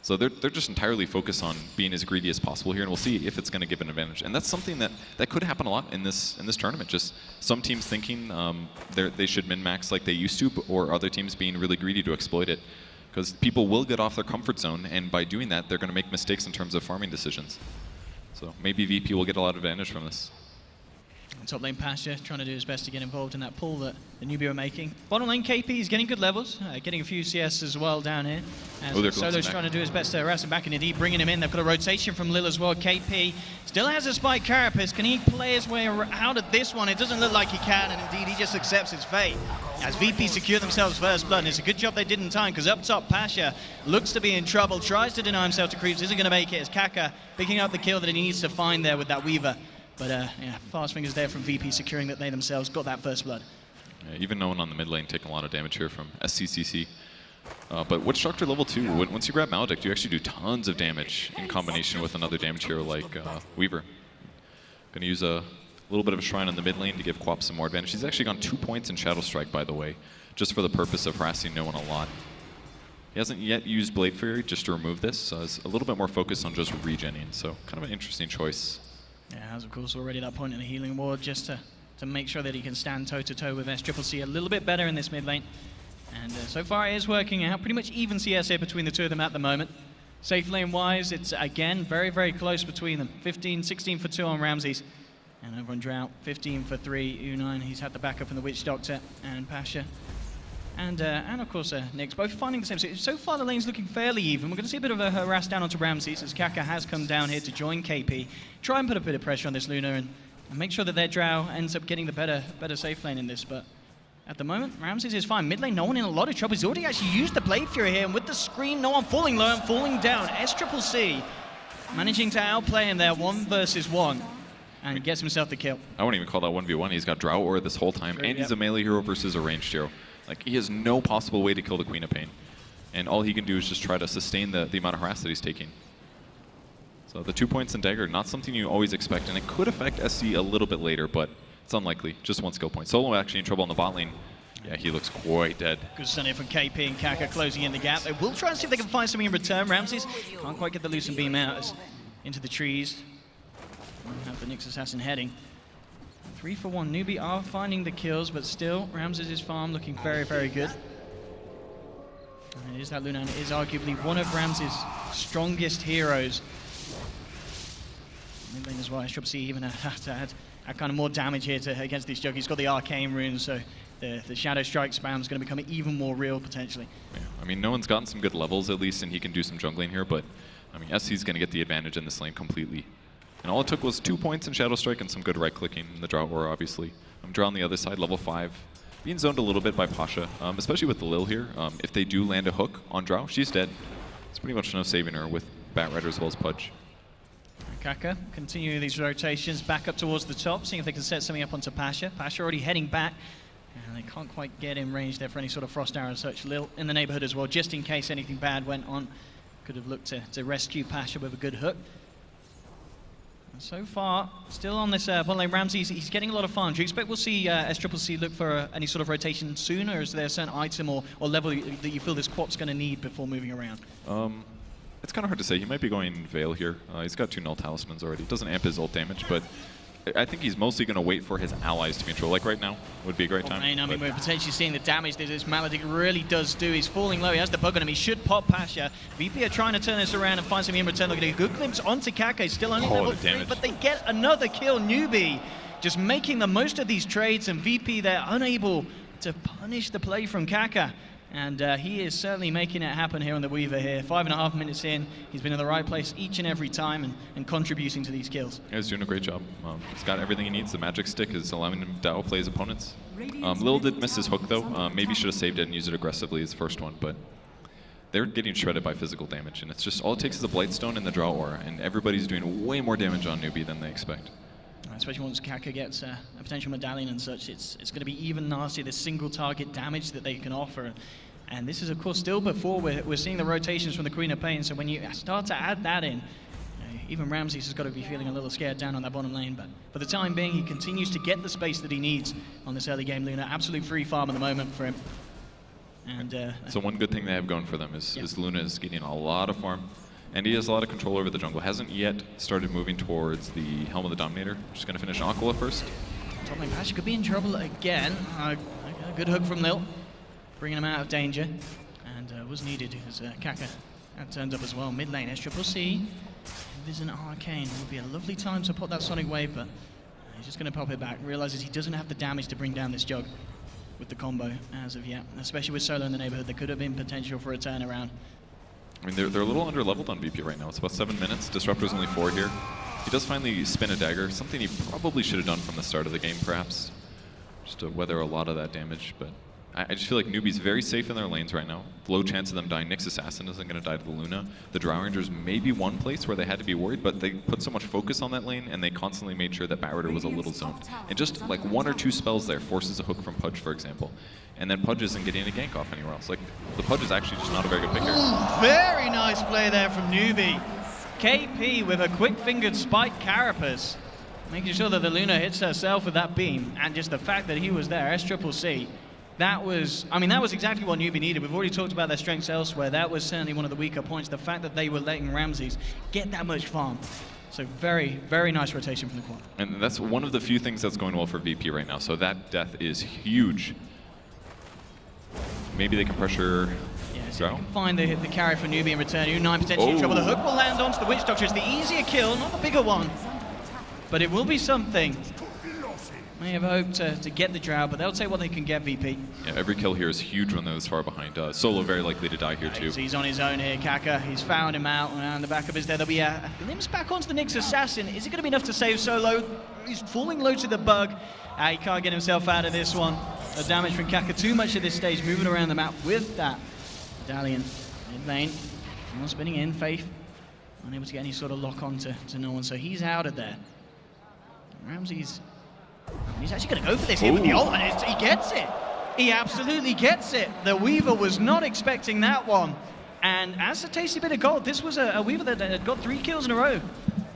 So they're just entirely focused on being as greedy as possible here, and we'll see if it's going to give an advantage. And that's something that could happen a lot in this tournament. Just some teams thinking they should min-max like they used to, or other teams being really greedy to exploit it. Because people will get off their comfort zone, and by doing that, they're going to make mistakes in terms of farming decisions. So maybe VP will get a lot of advantage from this. Top lane Pasha trying to do his best to get involved in that pull that the Newbee are making. Bottom lane KP is getting good levels, getting a few CS as well down here. As Solo's trying to do his best to harass him back, and indeed bringing him in. They've got a rotation from Lil as well. KP still has a spike carapace. Can he play his way out of this one? It doesn't look like he can, and indeed he just accepts his fate. As VP secure themselves first blood, and it's a good job they did in time, because up top Pasha looks to be in trouble, tries to deny himself to creeps, isn't going to make it, as Kaka picking up the kill that he needs to find there with that Weaver. But yeah, fast fingers there from VP, securing that they themselves got that first blood. Yeah, even no one on the mid lane taking a lot of damage here from SCCC. But Witch Doctor level 2, once you grab Maledict, you actually do tons of damage in combination with another damage hero like Weaver. Gonna use a little bit of a Shrine on the mid lane to give Quap some more advantage. He's actually gone 2 points in Shadow Strike, by the way, just for the purpose of harassing no one a lot. He hasn't yet used Blade Fury just to remove this, so he's a little bit more focused on just regenning, so kind of an interesting choice. Yeah, has of course already that point in the healing ward just to make sure that he can stand toe-to-toe with S.C.C a little bit better in this mid lane. And so far it is working out. Pretty much even CS here between the two of them at the moment. Safe lane-wise, it's again very, very close between them. 15, 16 for 2 on Ramses. And over on Drought, 15 for 3. U9, he's had the backup from the Witch Doctor and Pasha. And of course, Nyx, both finding the same. So far, the lane's looking fairly even. We're going to see a bit of a harass down onto Ramses as Kaka has come down here to join KP. Try and put a bit of pressure on this Luna and make sure that their Drow ends up getting the better safe lane in this. But at the moment, Ramses is fine. Mid lane, no one in a lot of trouble. He's already actually used the Blade Fury here, and with the screen, no one falling low and falling down. S.C.C managing to outplay him there 1 versus 1. And gets himself the kill. I wouldn't even call that 1v1. He's got Drow Aura this whole time, and he's a melee hero versus a ranged hero. Like, he has no possible way to kill the Queen of Pain. And all he can do is just try to sustain the amount of harass that he's taking. So the 2 points in Dagger, not something you always expect, and it could affect SC a little bit later, but it's unlikely. Just 1 skill point. Solo actually in trouble on the bot lane. Yeah, he looks quite dead. Good stun here from KP and Kaka closing in the gap. They will try and see if they can find something in return. Ramses can't quite get the Lucent Beam out into the trees. Have the Nyx Assassin heading. 3 for 1. Newbee are finding the kills, but still, Ramses' farm looking very, very good. And it is that Luna, and it is arguably one of Ramses' strongest heroes. Mid lane as well, S.C.C even have to add kind of more damage here against this jug. He's got the Arcane runes, so the Shadow Strike spam is going to become even more real, potentially. Yeah, I mean, no one's gotten some good levels, at least, and he can do some jungling here, but, I mean, SC's going to get the advantage in this lane completely. And all it took was 2 points in Shadow Strike and some good right-clicking in the Drought Aura, obviously. Drow on the other side, level 5. Being zoned a little bit by Pasha, especially with the Lil here. If they do land a hook on Drow, she's dead. It's pretty much no saving her with Bat Rider as well as Pudge. Kaka continuing these rotations back up towards the top, seeing if they can set something up onto Pasha. Pasha already heading back, and they can't quite get in range there for any sort of Frost Arrow and such. Lil in the neighborhood as well, just in case anything bad went on. Could have looked to rescue Pasha with a good hook. So far, still on this bot lane, Ramsey, he's getting a lot of farm. Do you expect we'll see SCCC look for any sort of rotation soon, or is there a certain item or level that you feel this Quap's going to need before moving around? It's kind of hard to say. He might be going Veil here. He's got 2 null talismans already. Doesn't amp his ult damage, but I think he's mostly going to wait for his allies to be in trouble. Like right now would be a great time. I mean, we're potentially seeing the damage that this Maledict really does do. He's falling low. He has the bug on him. He should pop Pasha. VP are trying to turn this around and find something in return. Look at a good glimpse onto Kaka. He's still only level 3, but they get another kill. Newbee just making the most of these trades, and VP, they're unable to punish the play from Kaka. And he is certainly making it happen here on the Weaver here. 5.5 minutes in, he's been in the right place each and every time and contributing to these kills. Yeah, he's doing a great job. He's got everything he needs. The magic stick is allowing him to outplay his opponents. Lil did miss his hook though. Maybe should have saved it and used it aggressively as first one, but they're getting shredded by physical damage. And it's just, all it takes is a Blightstone and the Draw Aura, and everybody's doing way more damage on Newbee than they expect. Especially once Kaka gets a potential medallion and such, it's going to be even nastier, the single target damage that they can offer. And this is, of course, still before we're seeing the rotations from the Queen of Pain, so when you start to add that in, even Ramses has got to be feeling a little scared down on that bottom lane, but for the time being, he continues to get the space that he needs on this early game Luna. Absolute free farm at the moment for him. And so one good thing they have going for them is Luna is getting a lot of farm, and he has a lot of control over the jungle. Hasn't yet started moving towards the Helm of the Dominator. Just going to finish Aquila first. Top lane Pasha could be in trouble again. A good hook from Lil, bringing him out of danger, and was needed as Kaka turned up as well. Mid lane, SCCC, there's an Arcane. It would be a lovely time to put that Sonic Wave, but he's just going to pop it back. Realizes he doesn't have the damage to bring down this Jug with the combo as of yet, especially with Solo in the neighborhood. There could have been potential for a turnaround. I mean, they're a little under-leveled on VP right now. It's about 7 minutes. Disruptor's only 4 here. He does finally spin a dagger, something he probably should have done from the start of the game, perhaps, just to weather a lot of that damage, but I just feel like Newbee's very safe in their lanes right now. Low chance of them dying. Nyx Assassin isn't going to die to the Luna. The Drow Rangers may be one place where they had to be worried, but they put so much focus on that lane, and they constantly made sure that Batrider was a little zoned. And just like 1 or 2 spells there forces a hook from Pudge, for example. And then Pudge isn't getting a gank off anywhere else. Like, the Pudge is actually just not a very good picker. Very nice play there from Newbee. KP with a quick-fingered spike carapace, making sure that the Luna hits herself with that beam, and just the fact that he was there, SCCC. That was exactly what Newbee needed. We've already talked about their strengths elsewhere. That was certainly one of the weaker points, the fact that they were letting Ramses get that much farm. So very, very nice rotation from the quad. And that's one of the few things that's going well for VP right now. So that death is huge. Maybe they can pressure Drow. Find the carry for Newbee in return. U9 potentially in trouble. The hook will land onto the Witch Doctor. It's the easier kill, not the bigger one. But it will be something. May have hoped to get the Drow, but they'll take what they can get, VP. Yeah, every kill here is huge when they're this far behind. Solo very likely to die here too. He's on his own here, Kaka. He's found him out, and the backup is there. There'll be a glimpse back onto the Nyx Assassin. Is it going to be enough to save Solo? He's falling low to the bug. He can't get himself out of this one. The damage from Kaka too much at this stage, moving around the map with that medallion. Mid lane, not spinning in. Faith unable to get any sort of lock on to no one, so he's out of there. Ramsey's actually going to go for this here with the ult, and he gets it. He absolutely gets it. The Weaver was not expecting that one. And as a tasty bit of gold, this was a Weaver that had got 3 kills in a row.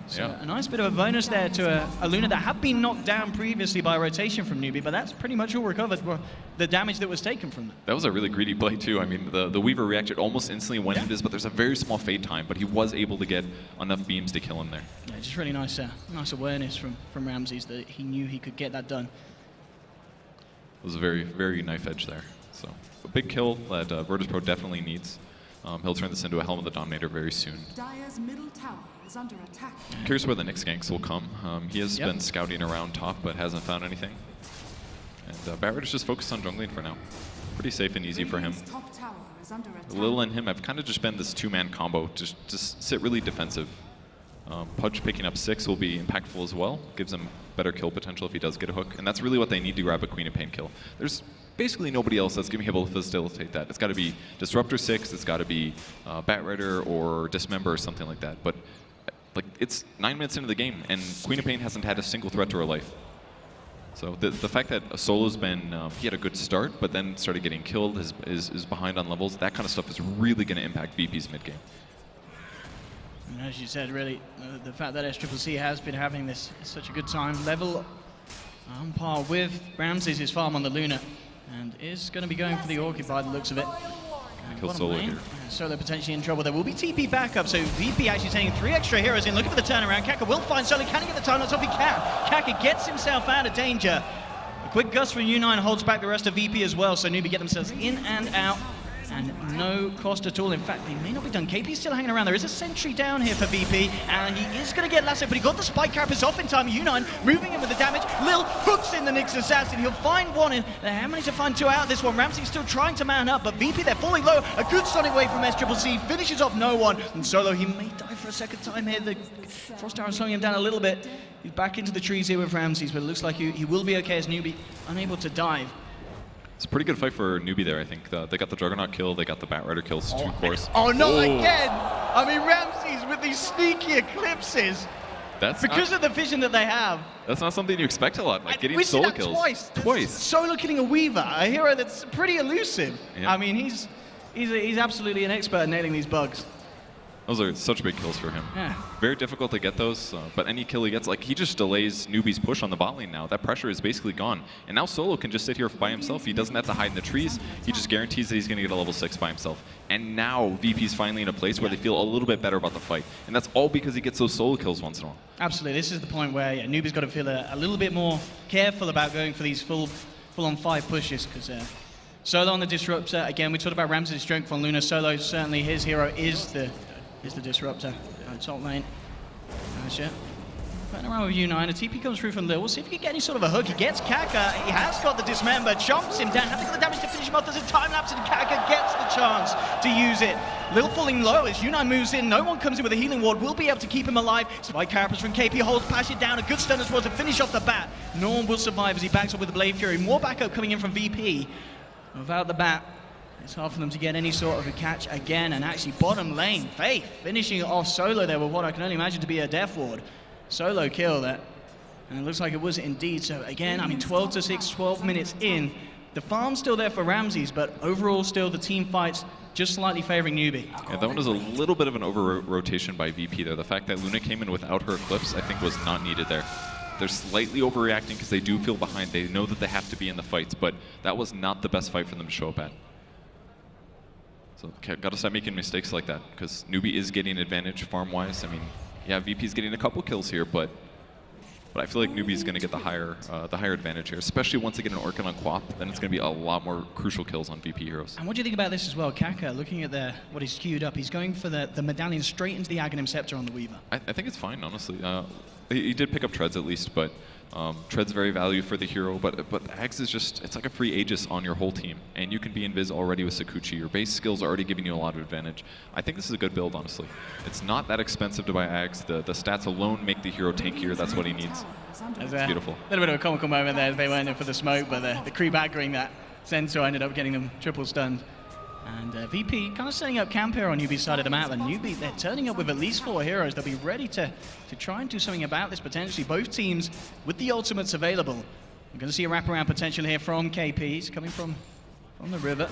So a nice bit of a bonus there to a Luna that had been knocked down previously by a rotation from Newbee, but that's pretty much all recovered for the damage that was taken from that. That was a really greedy play too. I mean, the Weaver reacted almost instantly when it is, but there's a very small fade time, but he was able to get enough beams to kill him there. Yeah, just really nice awareness from Ramses that he knew he could get that done. It was a very, very knife edge there. So a big kill that Virtus.pro definitely needs. He'll turn this into a Helm of the Dominator very soon. Dire's middle tower is under attack. Curious where the Nyx ganks will come. He has been scouting around top, but hasn't found anything. And Batrider's just focused on jungling for now. Pretty safe and easy for him. Top tower is under attack. Lil and him have kind of just been this 2-man combo, just sit really defensive. Pudge picking up 6 will be impactful as well. Gives him better kill potential if he does get a hook. And that's really what they need to grab a Queen of Pain kill. There's basically nobody else that's going to be able to facilitate that. It's got to be Disruptor 6, it's got to be Batrider or Dismember or something like that. But like, it's 9 minutes into the game, and Queen of Pain hasn't had a single threat to her life. So the fact that Solo's been, he had a good start, but then started getting killed, is behind on levels, that kind of stuff is really going to impact VP's mid game. And as you said, really, the fact that SCCC has been having this such a good time, level on par with Ramses' his farm on the Luna, and is going to be going for the Orchid by the looks of it. Kill Solo here. Solo potentially in trouble. There will be TP backup, so VP actually taking 3 extra heroes in. Looking for the turnaround. Kaka will find Solo. Can he get the time? Let's hope he can. Kaka gets himself out of danger. A quick gust from U9 holds back the rest of VP as well, so Newbee get themselves in and out. And no cost at all. In fact, they may not be done. KP's still hanging around. There is a sentry down here for VP, and he is going to get lassoed, but he got the spike carapace off in time. U9 moving in with the damage. Lil hooks in the Nyx assassin. He'll find one in. They have managed to find 2 out of this one. Ramsey's still trying to man up, but VP, they're falling low. A good sonic wave from SCCC finishes off no one. And Solo, he may die for a second time here. The Frost Arrow slowing him down a little bit. He's back into the trees here with Ramses, but it looks like he will be okay as Newbee unable to dive. It's a pretty good fight for Newbee there, I think. They got the Juggernaut kill, they got the Batrider kills, 2 cores. Oh, not again! I mean, Ramses with these sneaky eclipses. That's because of the vision that they have. That's not something you expect a lot, like getting solo kills. Twice. Solo killing a Weaver, a hero that's pretty elusive. Yeah. I mean, he's absolutely an expert at nailing these bugs. Those are such big kills for him. Yeah. Very difficult to get those, but any kill he gets, like he just delays Newbee's push on the bot lane now. That pressure is basically gone. And now Solo can just sit here by himself. He doesn't have to hide in the trees. He just guarantees that he's going to get a level 6 by himself. And now VP's finally in a place where they feel a little bit better about the fight. And that's all because he gets those solo kills once in a while. Absolutely. This is the point where Newbee's got to feel a little bit more careful about going for these full-on 5 pushes, because Solo on the Disruptor. Again, we talked about Ramses' strength on Luna. Solo, certainly his hero is the Disruptor. Top lane. Nice, yeah. Putting around with U9. A TP comes through from Lil. We'll see if he can get any sort of a hook. He gets Kaka. He has got the Dismember. Jumps him down. Having got the damage to finish him off. There's a time lapse and Kaka gets the chance to use it. Lil falling low as U9 moves in. No one comes in with a healing ward. Will be able to keep him alive. Spike carapace from KP holds Passion down. A good stun as well to finish off the bat. No one will survive as he backs up with the Blade Fury. More backup coming in from VP. Without the bat, it's hard for them to get any sort of a catch again, and actually bottom lane, Faith finishing off Solo there with what I can only imagine to be a death ward. Solo kill that, and it looks like it was indeed. So again, I mean 12 to 6, 12 minutes in. The farm's still there for Ramses, but overall still the team fights just slightly favoring Newbee. Yeah, that one was a little bit of an over-rotation by VP there. The fact that Luna came in without her Eclipse, I think, was not needed there. They're slightly overreacting because they do feel behind. They know that they have to be in the fights, but that was not the best fight for them to show up at. So got to stop making mistakes like that, because Newbee is getting an advantage farm-wise. I mean, yeah, VP's getting a couple kills here, but I feel like Newbee's going to get the higher advantage here, especially once they get an Orchid on Quap. Then it's going to be a lot more crucial kills on VP heroes. And what do you think about this as well? Kaka, looking at what he's queued up, he's going for the medallion straight into the Aghanim Scepter on the Weaver. I think it's fine, honestly. He did pick up Treads at least, but Tread's very value for the hero, but Axe is just, it's like a free Aegis on your whole team, and you can be invis already with Sakuchi. Your base skills are already giving you a lot of advantage. I think this is a good build, honestly. It's not that expensive to buy Axe. The stats alone make the hero tankier. That's what he needs. It's beautiful. A little bit of a comical moment there as they went in for the smoke, but the creep aggroing that Sensor ended up getting them triple stunned. And VP kind of setting up camp here on Newbee's side of the map, and Newbee, they're turning up with at least 4 heroes. They'll be ready to try and do something about this potentially. Both teams with the ultimates available. We're going to see a wraparound potential here from KP. He's coming from the river.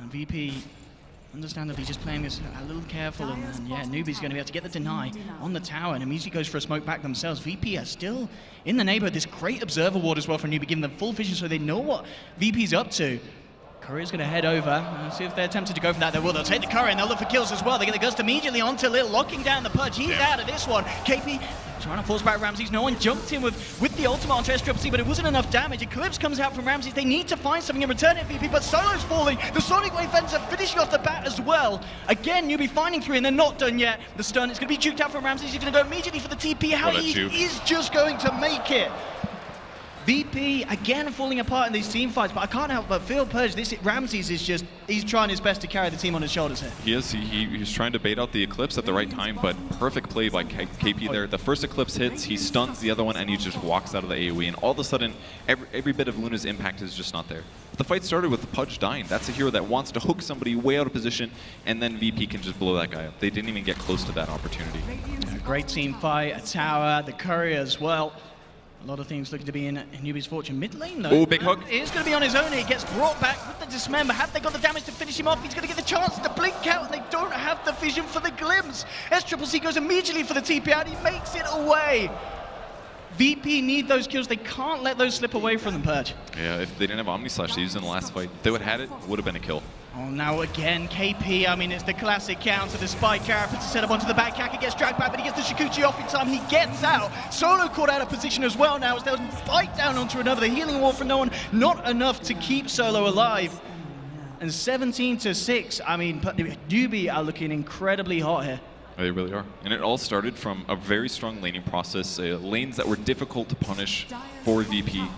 And VP, understandably, just playing this a little careful. And yeah, Newbee's going to be able to get the deny on the tower, and immediately goes for a smoke back themselves. VP are still in the neighborhood. This great observer ward as well from Newbee, giving them full vision so they know what VP's up to. Courier's going to head over and see if they're tempted to go for that. They will. They'll take the Courier and they'll look for kills as well. They get the gust immediately onto Lil, locking down the Pudge. He's out of this one. KP trying to force back Ramses. No one jumped in with the ultimate onto SCCC, but it wasn't enough damage. Eclipse comes out from Ramses. They need to find something in return at VP, but Solo's falling. The Sonic Wave ends up finishing off the bat as well. Again, Newbee finding 3, and they're not done yet. The stun is going to be juked out from Ramses. He's going to go immediately for the TP. How he is just going to make it. VP again falling apart in these team fights, but I can't help but feel Purge. Ramses is just, he's trying his best to carry the team on his shoulders here. He is. He's trying to bait out the Eclipse at the right time, but perfect play by KP there. The first Eclipse hits, he stuns the other one, and he just walks out of the AoE, and all of a sudden, every bit of Luna's impact is just not there. But the fight started with the Pudge dying. That's a hero that wants to hook somebody way out of position, and then VP can just blow that guy up. They didn't even get close to that opportunity. Yeah, great team fight, a tower, the Courier as well. A lot of things looking to be in Newbee's fortune. Mid lane, though. Oh, big hook. He's going to be on his own. He gets brought back with the dismember. Have they got the damage to finish him off? He's going to get the chance to blink out, and they don't have the vision for the glimpse. SCCC goes immediately for the TP out. He makes it away. VP need those kills. They can't let those slip away from them, Purge. Yeah, if they didn't have Omni Slash to use in the last fight, they would have had it. Would have been a kill. Oh, now again, KP, I mean, it's the classic counter, the spy character to set up onto the back. Kaka gets dragged back, but he gets the Shikuchi off in time. He gets out. Solo caught out of position as well now as they'll fight down onto another. The healing wall from no one, not enough to keep Solo alive. And 17-6, I mean, Newbee are looking incredibly hot here. They really are. And it all started from a very strong laning process, lanes that were difficult to punish for VP.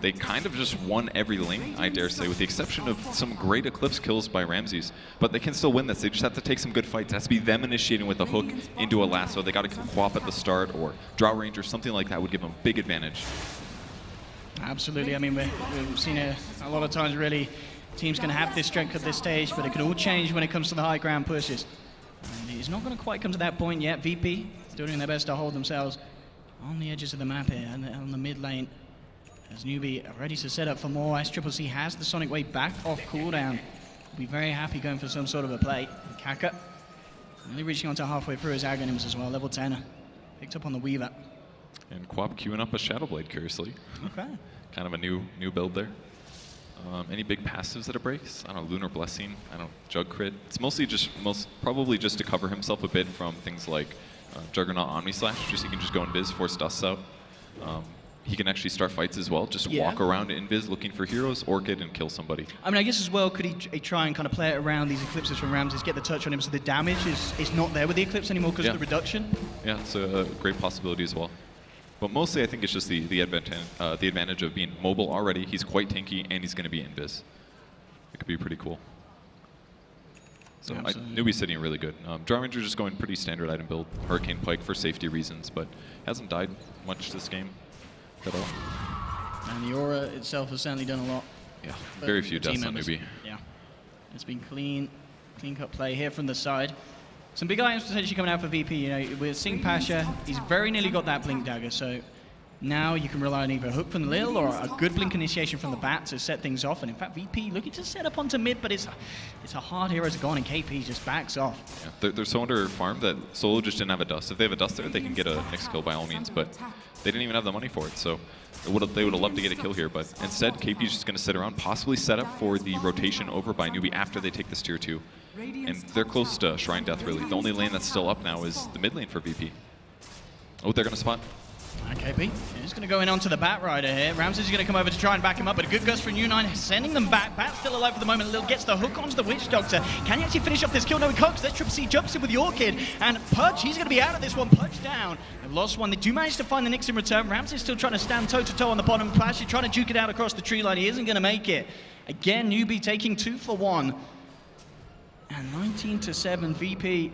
They kind of just won every lane, I dare say, with the exception of some great Eclipse kills by Ramses. But they can still win this. They just have to take some good fights. It has to be them initiating with a hook into a lasso. They got to kill Quap at the start, or draw range or something like that would give them a big advantage. Absolutely. I mean, we've seen it a lot of times, really. Teams can have this strength at this stage, but it can all change when it comes to the high ground pushes. And it's not going to quite come to that point yet. VP still doing their best to hold themselves on the edges of the map here, and on the mid lane. As Newbee ready to set up for more. SCCC has the Sonic Wave back off cooldown. Will be very happy going for some sort of a play. Kaka only reaching onto halfway through his Aghanims as well. Level 10. Picked up on the Weaver. And Quap queuing up a Shadow Blade, curiously. Okay. Kind of a new build there. Any big passives that it breaks? I don't know, Lunar Blessing, I don't know, Jug Crit. It's mostly just, probably just to cover himself a bit from things like Juggernaut Omni Slash, just so he can just go in Biz, force dusts out. He can actually start fights as well, just walk around in Invis looking for heroes, Orchid, and kill somebody. I mean, I guess as well, could he try and kind of play it around these Eclipses from Ramses, get the touch on him so the damage is not there with the Eclipse anymore because of the reduction? Yeah, it's a great possibility as well. But mostly I think it's just the advantage of being mobile already. He's quite tanky, and he's going to be Invis. It could be pretty cool. So Newbee's sitting really good. Draw Ranger just going pretty standard item build. Hurricane Pike for safety reasons, but hasn't died much this game at all. And the aura itself has certainly done a lot. Yeah, very few deaths on Newbee. Yeah, it's been clean cut play here from the side. Some big items potentially coming out for VP. You know, we're seeing Pasha. He's very nearly got that Blink Dagger, so now you can rely on either a hook from the Lil or a good Blink initiation from the Bat to set things off. And in fact, VP looking to set up onto mid, but it's a hard hero to go on, and KP just backs off. Yeah, they're so under farm that Solo just didn't have a dust. If they have a dust there, they can get a next kill by all means, but they didn't even have the money for it. So they would have loved to get a kill here, but instead, KP's just going to sit around, possibly set up for the rotation over by Newbee after they take this tier 2. And they're close to Shrine Death, really. The only lane that's still up now is the mid lane for VP. Oh, they're going to spot. KP is going to go in onto the Bat Rider here. Ramses is going to come over to try and back him up, but a good gust from U9, sending them back. Bat's still alive for the moment. Lil gets the hook onto the Witch Doctor. Can he actually finish off this kill? No, he can't, because SCCC jumps in with the Orchid. And Pudge, he's going to be out of this one. Pudge down. They've lost one. They do manage to find the Nyx in return. Ramses still trying to stand toe-to-toe on the bottom. Flash is trying to juke it out across the tree line. He isn't going to make it. Again, Newbee taking 2 for 1. And 19-7 VP.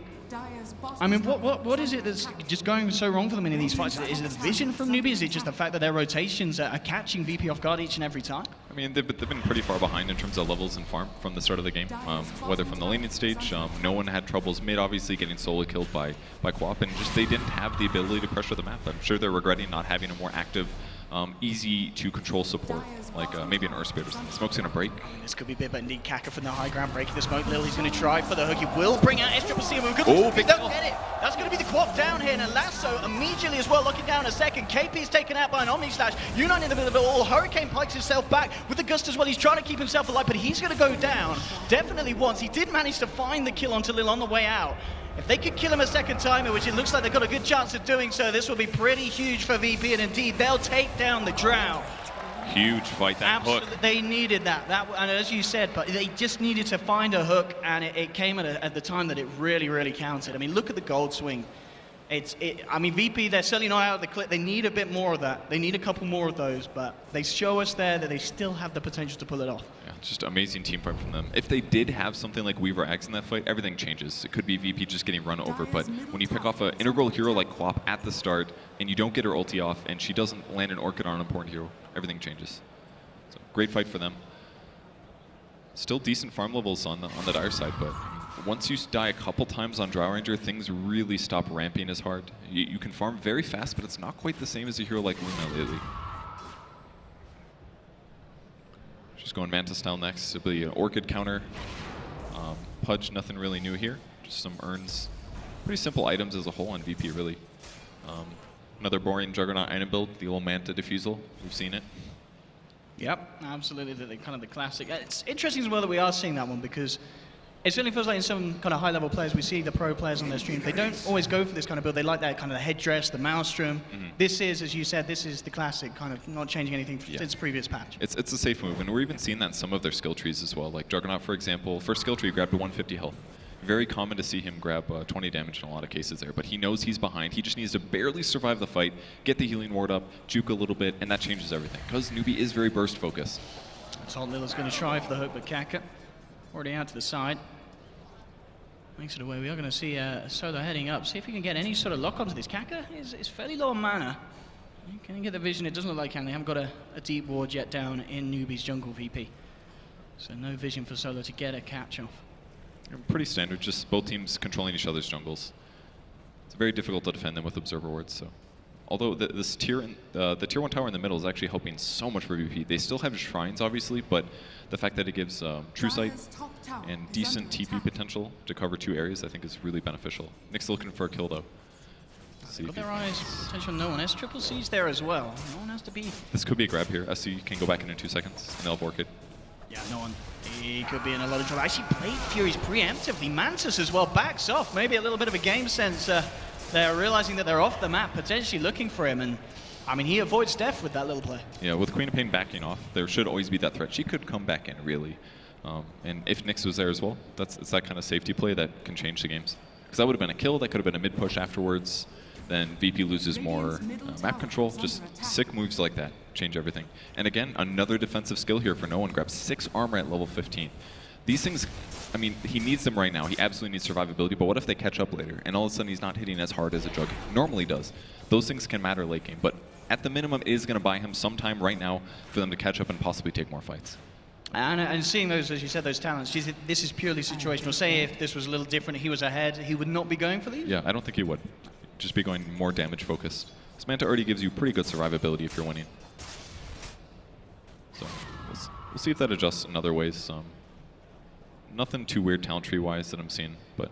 I mean, what is it that's just going so wrong for them in these fights? Is it the vision from Newbee? Is it just the fact that their rotations are catching VP off guard each and every time? I mean, they've been pretty far behind in terms of levels and farm from the start of the game. Whether from the laning stage, no one had troubles mid, obviously getting solo killed by Quap, and just they didn't have the ability to pressure the map. I'm sure they're regretting not having a more active, easy to control support, like maybe an Earth Spirit or something. Smoke's gonna break. This could be big, but indeed Kaka from the high ground breaking the smoke. Lily's gonna try for the hook. He will bring out SCCC. Oh, big don't get it. That's gonna be the Quap down here, and a lasso immediately as well, locking down a second. KP's taken out by an Omni Slash. U9 in the middle of it all. Hurricane pikes himself back with the gust as well. He's trying to keep himself alive, but he's gonna go down. Definitely once. He did manage to find the kill onto Lil on the way out. If they could kill him a second time, which it looks like they've got a good chance of doing so, this will be pretty huge for VP, and indeed, they'll take down the Drow. Huge fight, that hook. They needed that. And as you said, but they just needed to find a hook, and it came at the time that it really, really counted. I mean, look at the gold swing. I mean, VP, they're certainly not out of the clip. They need a bit more of that. They need a couple more of those, but they show us there that they still have the potential to pull it off. Yeah, just amazing team fight from them. If they did have something like Weaver Axe in that fight, everything changes. It could be VP just getting run over, but when you pick off an integral hero like Quap at the start, and you don't get her ulti off, and she doesn't land an Orchid on an important hero, everything changes. So great fight for them. Still decent farm levels on the Dire side, but once you die a couple times on Drow Ranger, things really stop ramping as hard. You can farm very fast, but it's not quite the same as a hero like Luna lately. She's going Manta style next. It'll be an Orchid counter. Pudge, nothing really new here. Just some urns. Pretty simple items as a whole on VP, really. Another boring Juggernaut item build, the old Manta Diffusal. We've seen it. Yep, absolutely, kind of the classic. It's interesting as well that we are seeing that one, because it certainly feels like in some kind of high-level players, we see the pro players on their streams, they don't always go for this kind of build. They like that kind of the headdress, the maelstrom. This is, as you said, this is the classic, kind of not changing anything since previous patch. It's a safe move, and we're even seeing that in some of their skill trees as well. Like Juggernaut, for example, first skill tree grabbed to 150 health. Very common to see him grab 20 damage in a lot of cases there, but he knows he's behind. He just needs to barely survive the fight, get the healing ward up, juke a little bit, and that changes everything, because Newbee is very burst focused. Salt Lilla's going to try for the hook, but Kaka already out to the side. Makes it away. We are going to see Solo heading up. See if he can get any sort of lock onto this. Kaka is fairly low on mana. Can he get the vision? It doesn't look like they haven't got a deep ward yet down in Newbee's jungle VP. So no vision for Solo to get a catch off. Pretty standard, just both teams controlling each other's jungles. It's very difficult to defend them with observer wards. So, although this tier 1 tower in the middle is actually helping so much for VP. They still have shrines, obviously, but the fact that it gives True Sight and decent TP potential to cover 2 areas, I think is really beneficial. Nick's looking for a kill though. Got their eyes potential no one. Triple C's there as well. No one has to be. This could be a grab here. SC can go back in 2 seconds, and they'll have Orchid. Yeah, no one. He could be in a lot of trouble. Actually played Furies preemptively. Mantis as well backs off. Maybe a little bit of a game sense. They're realizing that they're off the map, potentially looking for him. And I mean, he avoids death with that little play. Yeah, with Queen of Pain backing off, there should always be that threat. She could come back in, really. And if Nyx was there as well, it's that kind of safety play that can change the games. Because that would have been a kill, that could have been a mid push afterwards. Then VP loses more map control. Just sick moves like that change everything. And again, another defensive skill here for no one. Grabs 6 armor at level 15. These things, I mean, he needs them right now. He absolutely needs survivability, but what if they catch up later? And all of a sudden he's not hitting as hard as a Jug normally does. Those things can matter late game, but at the minimum it is going to buy him some time right now for them to catch up and possibly take more fights. And seeing those, as you said, those talents, this is purely situational. Say if this was a little different, he was ahead, he would not be going for these? Yeah, I don't think he would. Just be going more damage focused. Manta already gives you pretty good survivability if you're winning. So we'll see if that adjusts in other ways. Nothing too weird talent tree wise that I'm seeing, but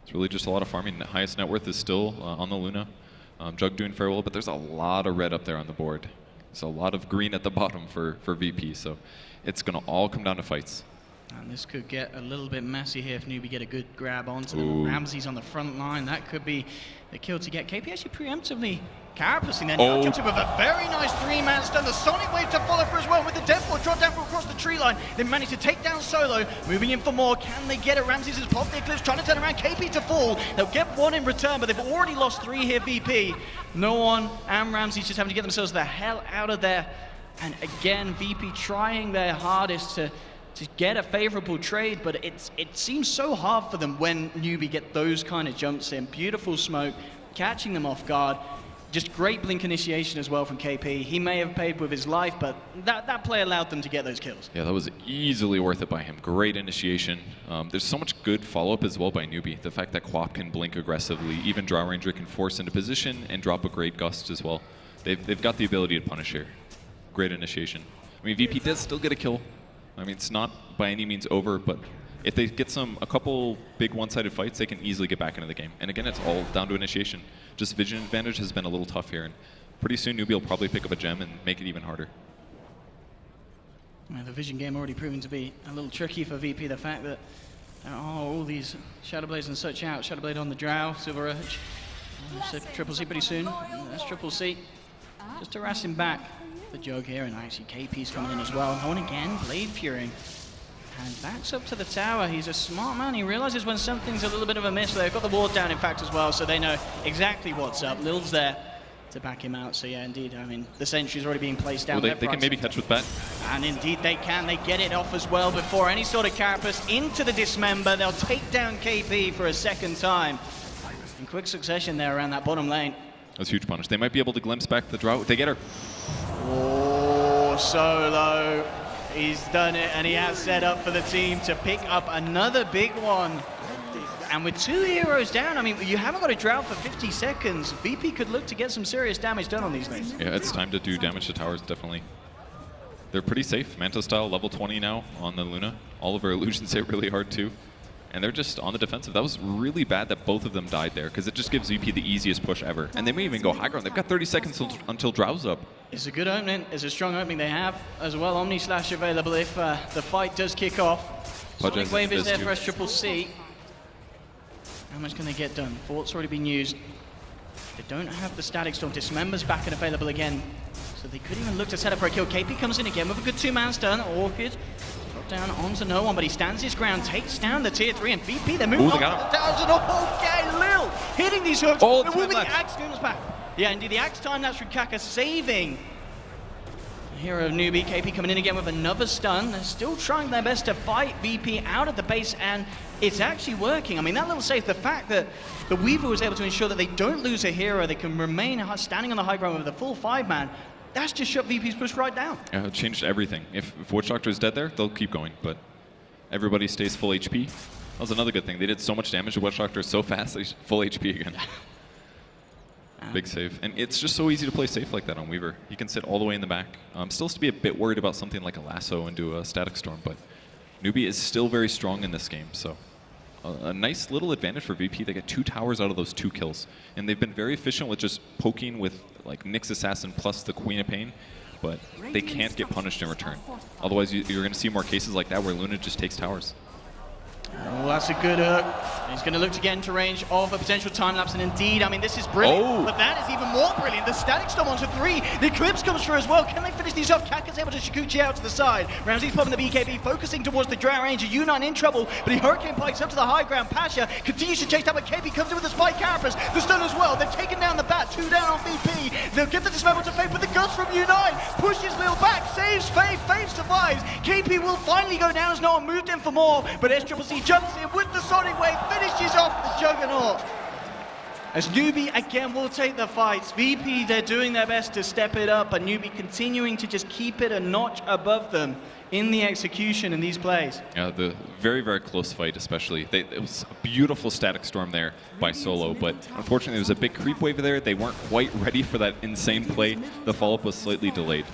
it's really just a lot of farming. The highest net worth is still on the Luna. Jug doing very well, but there's a lot of red up there on the board. There's a lot of green at the bottom for VP, so it's going to all come down to fights. And this could get a little bit messy here if Newbee get a good grab onto them. Ramsey's on the front line. That could be the kill to get. KP actually preemptively carapacing then. Jumps in with a very nice 3-man stun. The Sonic Wave to follow for as well with the Deathball drop down from across the tree line. They manage to take down Solo. Moving in for more. Can they get it? Ramsey's has popped the Eclipse, trying to turn around KP to fall. They'll get 1 in return, but they've already lost 3 here, VP. No one and Ramsey's just having to get themselves the hell out of there. And again, VP trying their hardest to get a favorable trade, but it seems so hard for them when Newbee get those kind of jumps in. Beautiful smoke, catching them off guard. Just great blink initiation as well from KP. He may have paid with his life, but that play allowed them to get those kills. Yeah, that was easily worth it by him. Great initiation. There's so much good follow-up as well by Newbee. The fact that Quap can blink aggressively, even Drow Ranger can force into position and drop a great gust as well. They've got the ability to punish here. Great initiation. I mean, VP does still get a kill. I mean, it's not by any means over, but if they get a couple big one-sided fights, they can easily get back into the game. And again, it's all down to initiation. Just vision advantage has been a little tough here, and pretty soon Newbee will probably pick up a gem and make it even harder. The vision game already proving to be a little tricky for VP. The fact that all these Shadow Blades and such out. Shadow Blade on the Drow, Silver Urge. Triple C pretty soon. That's Triple C. Just harassing back the Jug here, and actually KP's coming in as well. Going again, Blade Fury. And backs up to the tower. He's a smart man. He realizes when something's a little bit of a miss. They've got the ward down, in fact, as well, so they know exactly what's up. Lil's there to back him out. So yeah, indeed, I mean, the sentry's already being placed down. Well, they can maybe catch with Bat. And indeed they can. They get it off as well before any sort of carapace into the Dismember. They'll take down KP for a second time. In quick succession there around that bottom lane. That's a huge punish. They might be able to glimpse back the Drow. They get her. Oh, Solo. He's done it, and he has set up for the team to pick up another big one. And with 2 heroes down, I mean, you haven't got a drought for 50 seconds. VP could look to get some serious damage done on these things. Yeah, it's time to do damage to towers, definitely. They're pretty safe. Manta style, level 20 now on the Luna. All of her illusions hit really hard too. And they're just on the defensive. That was really bad that both of them died there, because it just gives VP the easiest push ever. And they may even go high ground. They've got 30 seconds until Drow's up. It's a good opening. It's a strong opening they have as well. Omni Slash available if the fight does kick off. Sonic Wave is there for SCCC. How much can they get done? Fort's already been used. They don't have the Static Storm. Dismember's back and available again. So they could even look to set up for a kill. KP comes in again with a good 2-man stun. Orchid drop down onto no one, but he stands his ground, takes down the tier 3, and VP, they're moving on to the towers, and okay, Lil hitting these hooks. Oh, the Axe comes back. Yeah, indeed, the Axe time that's from Kaka saving the hero of Newbee. KP coming in again with another stun. They're still trying their best to fight VP out of the base, and it's actually working. I mean, that little save, the fact that the Weaver was able to ensure that they don't lose a hero, they can remain standing on the high ground with a full 5-man, that's just shut VP's push right down. Yeah, it changed everything. If Witch Doctor is dead there, they'll keep going, but everybody stays full HP. That was another good thing. They did so much damage to Witch Doctor so fast, he's full HP again. Big save. And it's just so easy to play safe like that on Weaver. You can sit all the way in the back. Still to be a bit worried about something like a lasso and do a Static Storm, but Newbee is still very strong in this game, so a nice little advantage for VP. They get 2 towers out of those 2 kills. And they've been very efficient with just poking with like Nyx Assassin plus the Queen of Pain, but they can't get punished in return. Otherwise, you're going to see more cases like that where Luna just takes towers. Oh, that's a good hook. He's going to look to get into range of a potential time lapse, and indeed, I mean, this is brilliant. But that is even more brilliant. The Static Storm onto 3. The Eclipse comes through as well. Can they finish these off? Kaka's able to Shikuchi out to the side. Ramsey's popping the BKB, focusing towards the Drow Ranger. Unite in trouble, but he Hurricane Pikes up to the high ground. Pasha continues to chase down, but KP comes in with the Spike Carapace. The stun as well. They've taken down the bat. 2 down on VP. They'll give the dismember to Faith, but the Gust from Unite pushes Lil back, saves Faith. Faith survives. KP will finally go down as no one moved in for more, but SCCC jumps in with the Sonic Wave, finishes off the Juggernaut. As Newbee again will take the fights. VP, they're doing their best to step it up, but Newbee continuing to just keep it a notch above them in the execution in these plays. Yeah, the very, very close fight especially. It was a beautiful Static Storm there by Solo, but unfortunately there was a big creep wave there. They weren't quite ready for that insane play. The follow-up was slightly delayed.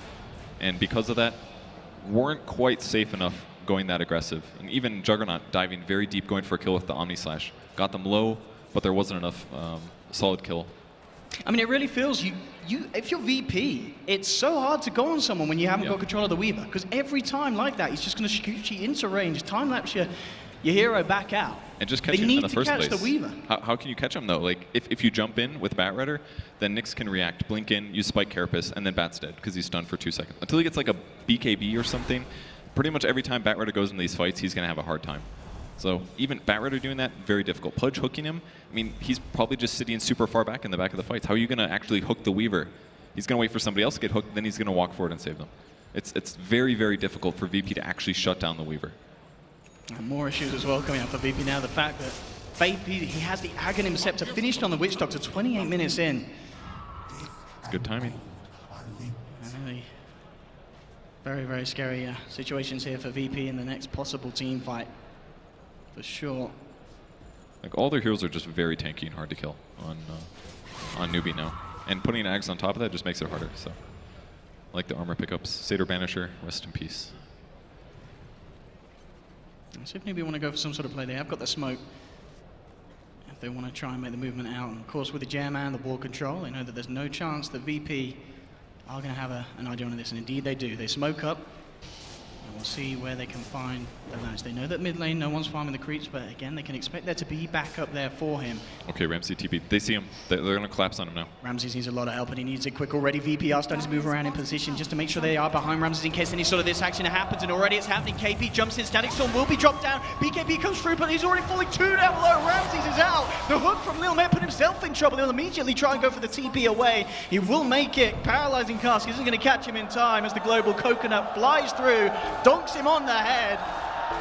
And because of that, weren't quite safe enough going that aggressive. And even Juggernaut diving very deep, going for a kill with the Omni Slash. Got them low, but there wasn't enough solid kill. I mean, it really feels, if you're VP, it's so hard to go on someone when you haven't got control of the Weaver, because every time like that, he's just going to Shikuchi into range, time-lapse your hero back out. And just catch him in the first place. The Weaver. How can you catch him, though? Like, if you jump in with Bat Rider, then Nyx can react, blink in, use Spike Carapace, and then Bat's dead, because he's stunned for 2 seconds. Until he gets like a BKB or something, pretty much every time Bat Rider goes into these fights, he's going to have a hard time. So even Bat Rider doing that, very difficult. Pudge hooking him, I mean, he's probably just sitting super far back in the back of the fights. How are you going to actually hook the Weaver? He's going to wait for somebody else to get hooked, then he's going to walk forward and save them. It's very, very difficult for VP to actually shut down the Weaver. And more issues as well coming up for VP now. The fact that VP, he has the Aghanim Scepter finished on the Witch Doctor 28 minutes in. Good timing. Very, very scary situations here for VP in the next possible team fight, for sure. Like, all their heroes are just very tanky and hard to kill on Newbee now. And putting Ags on top of that just makes it harder, so. I like the armor pickups. Satyr Banisher, rest in peace. So if Newbee want to go for some sort of play, they have got the smoke. If they want to try and make the movement out, and of course with the Jam-Man, the ball control, they know that there's no chance that VP are going to have an idea on this, and indeed they do. They smoke up, and we'll see where they can find the lads. They know that mid lane, no one's farming the creeps, but again, they can expect there to be backup there for him. Okay, Ramsey TP. They see him. They're going to collapse on him now. Ramsey needs a lot of help, and he needs it quick already. VP are starting to move around in position just to make sure they are behind Ramsey in case any sort of this action happens, and already it's happening. KP jumps in, Static Storm will be dropped down. BKB comes through, but he's already falling 2 down below. Ramsey is out. The hook from Lil Met put himself in trouble. He'll immediately try and go for the TP away. He will make it. Paralyzing Cask isn't going to catch him in time as the global coconut flies through, donks him on the head,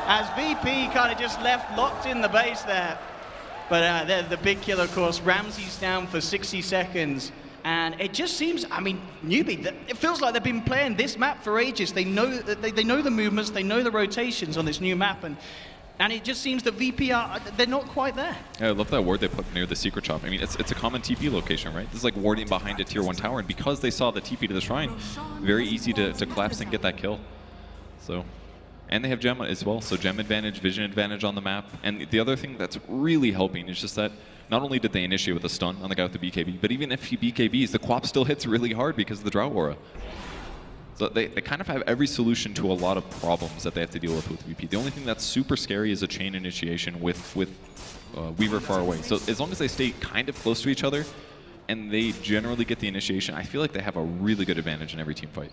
as VP kind of just left locked in the base there. But the big kill, of course, Ramsey's down for 60 seconds. And it just seems, I mean, Newbee, it feels like they've been playing this map for ages. They know they know the movements, they know the rotations on this new map, and it just seems that VP they're not quite there. Yeah, I love that ward they put near the secret shop. I mean, it's a common TP location, right? This is like warding behind a tier 1 tower, and because they saw the TP to the shrine, very easy to collapse and get that kill. So, and they have gem as well, so gem advantage, vision advantage on the map. And the other thing that's really helping is just that not only did they initiate with a stun on the guy with the BKB, but even if he BKBs, the Quap still hits really hard because of the Drought Aura. So they kind of have every solution to a lot of problems that they have to deal with VP. The only thing that's super scary is a chain initiation with Weaver far away. So as long as they stay kind of close to each other and they generally get the initiation, I feel like they have a really good advantage in every team fight.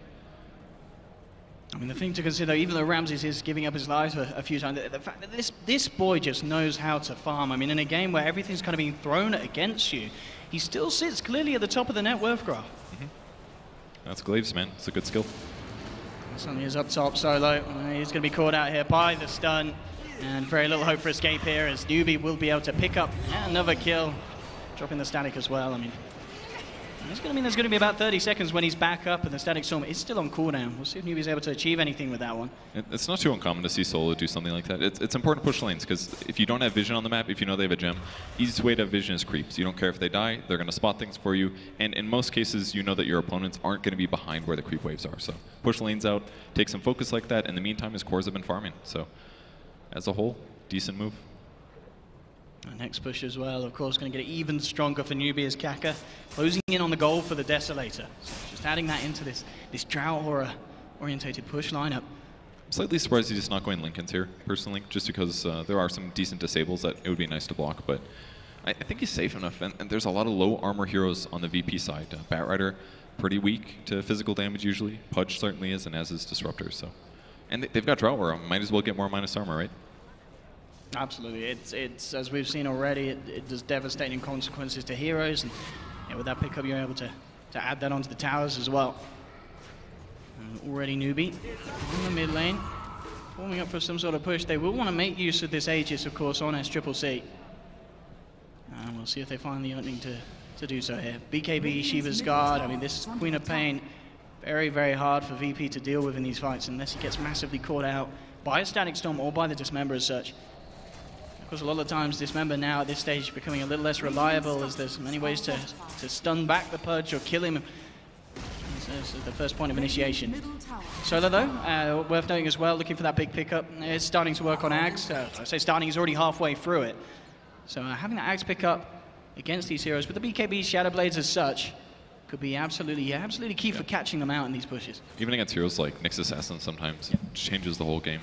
I mean, the thing to consider, even though Ramses is giving up his life a few times, the fact that this boy just knows how to farm. I mean, in a game where everything's kind of being thrown against you, he still sits clearly at the top of the net worth graph. That's Glaives, man. It's a good skill. Suddenly is up top solo. He's going to be caught out here by the stun, and very little hope for escape here, as Newbee will be able to pick up another kill, dropping the static as well. I mean, it's going to mean there's going to be about 30 seconds when he's back up, and the static storm is still on cooldown. We'll see if Newbee's able to achieve anything with that one. It's not too uncommon to see solo do something like that. It's important to push lanes, because if you don't have vision on the map, if you know they have a gem, easiest way to have vision is creeps. You don't care if they die, they're going to spot things for you, and in most cases, you know that your opponents aren't going to be behind where the creep waves are. So push lanes out, take some focus like that. In the meantime, his cores have been farming. So as a whole, decent move. Next push as well, of course, going to get it even stronger for Newbee as Kaka closing in on the goal for the Desolator. So just adding that into this Drought Aura orientated push lineup. I'm slightly surprised he's just not going Linken's here, personally, just because there are some decent disables that it would be nice to block, but I think he's safe enough, and there's a lot of low armor heroes on the VP side. Batrider, pretty weak to physical damage usually. Pudge certainly is, and as is Disruptor, so. And they've got Drought Aura, might as well get more minus armor, right? Absolutely, it's as we've seen already, it does devastating consequences to heroes, and with that pickup you're able to add that onto the towers as well. Already Newbee on the mid lane, forming up for some sort of push. They will want to make use of this Aegis, of course, on SCCC. And we'll see if they find the opening to do so here. BKB, Shiva's Guard, I mean, this is Queen of Pain. Very, very hard for VP to deal with in these fights unless he gets massively caught out by a Static Storm or by the Dismember as such. Of course, a lot of times Dismember now at this stage becoming a little less reliable, as there's many ways to stun back the Pudge or kill him. This is the first point of initiation. Solo though, worth noting as well, looking for that big pickup. It's starting to work on Ags. I say starting, he's already halfway through it. So having that Ags pick up against these heroes, with the BKB Shadow Blades as such, could be absolutely key for catching them out in these pushes. Even against heroes like Nyx Assassin sometimes, it changes the whole game.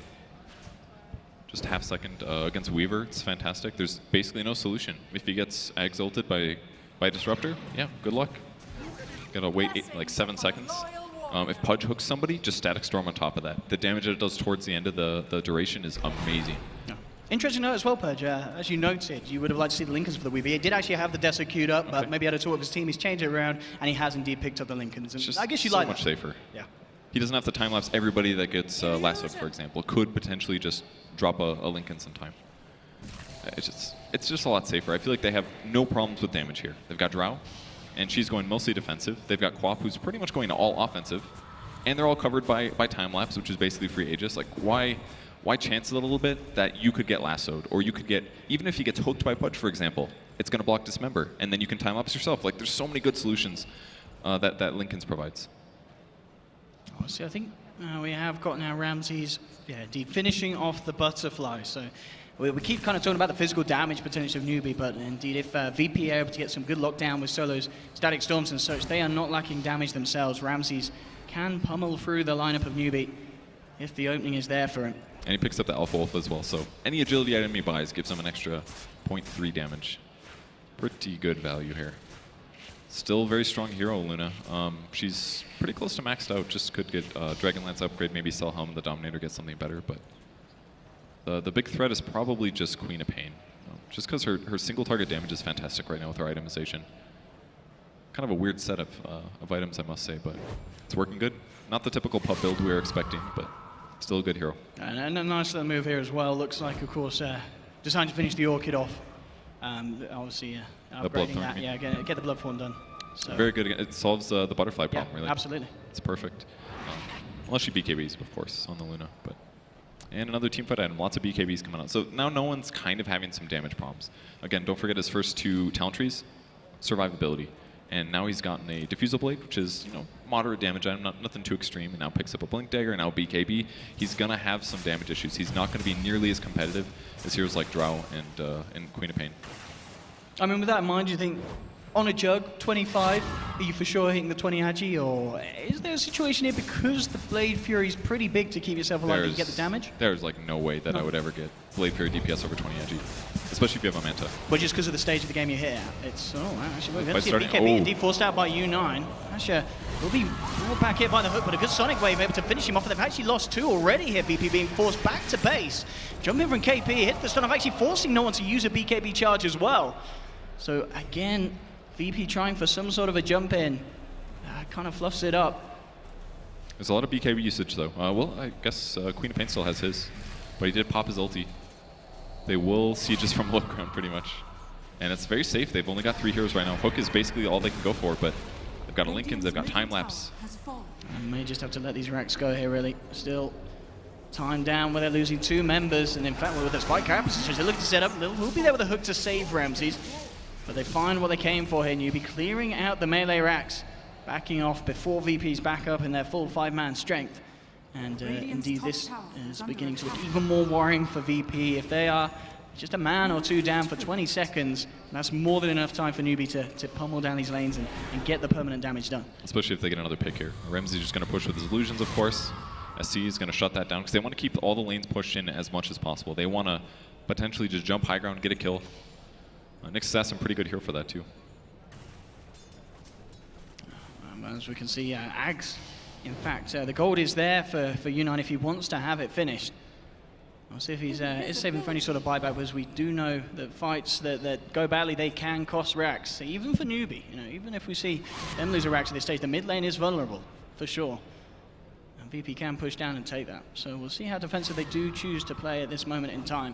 Just half second against Weaver, it's fantastic. There's basically no solution. If he gets Ags ulted by Disruptor, yeah, good luck. Gotta wait like 7 seconds. If Pudge hooks somebody, just Static Storm on top of that. The damage that it does towards the end of the duration is amazing. Yeah. Interesting note as well, Pudge. As you noted, you would have liked to see the Lincolns for the Weaver. He did actually have the Deso queued up, but maybe out of two of his team, he's changed it around, and he has indeed picked up the Lincolns. And just I guess you so like much that. safer. Yeah. He doesn't have to time lapse everybody that gets lassoed, for example. Could potentially just drop a Lincoln sometime. It's just a lot safer. I feel like they have no problems with damage here. They've got Drow, and she's going mostly defensive. They've got Quap, who's pretty much going all offensive, and they're all covered by time lapse, which is basically free Aegis. Like, why chance it a little bit that you could get lassoed, or you could get, even if he gets hooked by Pudge, for example, it's going to block Dismember, and then you can time lapse yourself. Like, there's so many good solutions that Lincoln's provides. Oh, see, I think we have got now Ramses, indeed, finishing off the Butterfly. So we keep kind of talking about the physical damage potential of Newbee, but indeed, if VP are able to get some good lockdown with Solo's Static Storms and such, they are not lacking damage themselves. Ramses can pummel through the lineup of Newbee if the opening is there for him. And he picks up the Alpha Wolf as well, so any agility item he buys gives him an extra 0.3 damage. Pretty good value here. Still very strong hero, Luna. She's pretty close to maxed out, just could get Dragonlance upgrade, maybe sell Helm, the Dominator gets something better, but the big threat is probably just Queen of Pain. Just because her single target damage is fantastic right now with her itemization. Kind of a weird setup of items, I must say, but it's working good. Not the typical pub build we were expecting, but still a good hero. And a nice little move here as well. Looks like, of course, deciding to finish the Orchid off. Obviously, upgrading that. Yeah, get the Blood Fawn done. So very good. It solves the butterfly problem, really. Absolutely. It's perfect. Unless she BKBs, of course, on the Luna. But and another teamfight item. Lots of BKBs coming out. So now no one's kind of having some damage problems. Again, don't forget his first 2 talent trees, survivability. And now he's gotten a Diffusal Blade, which is, moderate damage item, nothing too extreme, and now picks up a Blink Dagger, and now BKB. He's going to have some damage issues. He's not going to be nearly as competitive as heroes like Drow and Queen of Pain. I mean, with that in mind, do you think on a jug, 25, are you for sure hitting the 20 Agi, or is there a situation here because the Blade Fury is pretty big to keep yourself alive, you get the damage? There's like no way that I would ever get Blade Fury DPS over 20 Agi, especially if you have a Manta. But just because of the stage of the game you hit at, it's, actually, we're going to see starting, BKB indeed forced out by U9. Asher will be brought back here by the hook, but a good Sonic Wave able to finish him off. They've actually lost 2 already here, VP being forced back to base. Jumping from KP, hit the stun off, actually forcing no one to use a BKB charge as well. So again, VP trying for some sort of a jump in, kind of fluffs it up. There's a lot of BKB usage though. Well, I guess Queen of Pain still has his, but he did pop his ulti. They will siege us from low ground pretty much. And it's very safe. They've only got 3 heroes right now. Hook is basically all they can go for, but they've got a Linken's, they've got time lapse. And may just have to let these racks go here really. Still time down where they're losing 2 members, and in fact with the spike capacitors, they're looking to set up. We'll be there with a hook to save Ramses. But they find what they came for here, Newbee, clearing out the melee racks, backing off before VP's back up in their full 5-man strength. And indeed, this is beginning to look even more worrying for VP. If they are just a man or 2 down for 20 seconds, that's more than enough time for Newbee to pummel down these lanes and get the permanent damage done. Especially if they get another pick here. Ramsey's just going to push with his illusions, of course. SC is going to shut that down because they want to keep all the lanes pushed in as much as possible. They want to potentially just jump high ground, get a kill. Nick's Assassin, pretty good hero for that too. As we can see, Ags, in fact, the gold is there for U9 if he wants to have it finished. We'll see if he's is saving for any sort of buyback, because we do know that fights that go badly, they can cost racks. Even for Newbee, even if we see them lose a rack at this stage, the mid lane is vulnerable, for sure. And VP can push down and take that. So we'll see how defensive they do choose to play at this moment in time.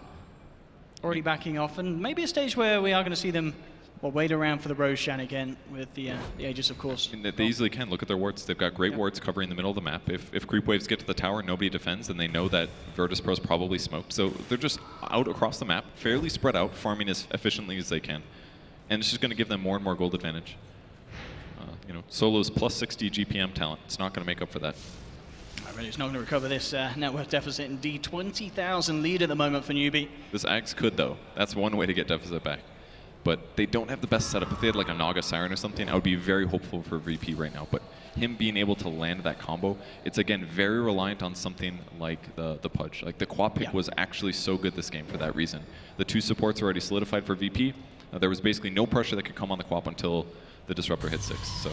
Already backing off, and maybe a stage where we are going to see them wait around for the Roshan again with the Aegis, of course. And they easily can. Look at their wards. They've got great wards covering the middle of the map. If creep waves get to the tower and nobody defends, then they know that Virtus.pro is probably smoked. So they're just out across the map, fairly spread out, farming as efficiently as they can. And it's just going to give them more and more gold advantage. Solo's plus 60 GPM talent. It's not going to make up for that. It's not going to recover this net worth deficit. Indeed, 20,000 lead at the moment for Newbee. This Axe could, though. That's one way to get deficit back. But they don't have the best setup. If they had like a Naga Siren or something, I would be very hopeful for VP right now. But him being able to land that combo, it's again very reliant on something like the Pudge. Like the quad pick was actually so good this game for that reason. The 2 supports are already solidified for VP. There was basically no pressure that could come on the Quap until the Disruptor hit 6. So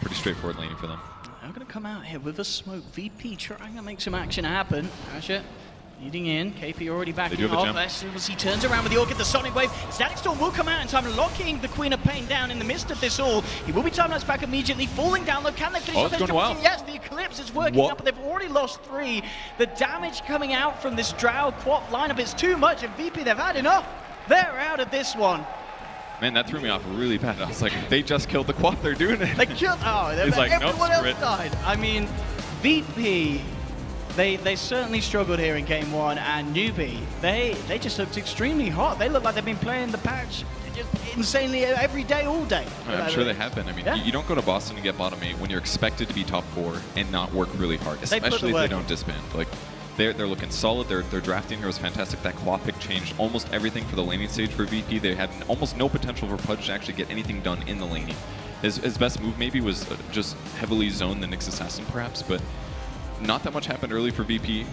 pretty straightforward laning for them. I'm going to come out here with a smoke. VP trying to make some action happen. Asher leading in. KP already backing off. As soon as he turns around with the Orchid, the Sonic Wave, Static Storm will come out in time, locking the Queen of Pain down in the midst of this all. He will be time lapse back immediately, falling down low. Can they finish off this? Yes, the Eclipse is working up, but they've already lost 3. The damage coming out from this Drow Quap lineup is too much, and VP, they've had enough. They're out of this one. Man, that threw me off really bad. I was like, they just killed the quad, they're doing it. They killed, He's like, nope, everyone else died. I mean, VP, they certainly struggled here in game 1, and Newbee, they just looked extremely hot. They look like they've been playing the patch just insanely every day, all day. I'm sure they have been. I mean, you don't go to Boston and get bottom 8 when you're expected to be top 4 and not work really hard, especially if they don't disband. Like, they're looking solid. Their drafting here was fantastic. That claw pick changed almost everything for the laning stage for VP. They had almost no potential for Pudge to actually get anything done in the laning. His best move maybe was just heavily zoned the Nyx Assassin perhaps, but not that much happened early for VP.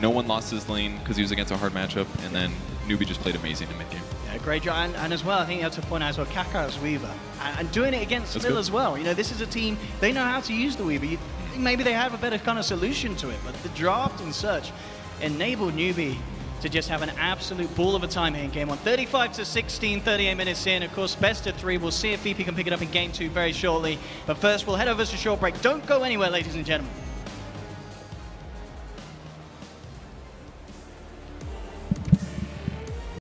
No one lost his lane because he was against a hard matchup, and then Newbee just played amazing in mid-game. Yeah, great job, and as well, I think you have to point out as well, Kaka's Weaver, and doing it against Spill as well. This is a team, they know how to use the Weaver. Maybe they have a better kind of solution to it, but the draft and such enabled Newbee to just have an absolute ball of a time here in game 1. 35-16, 38 minutes in. Of course, best of 3. We'll see if VP can pick it up in game 2 very shortly. But first, we'll head over to short break. Don't go anywhere, ladies and gentlemen.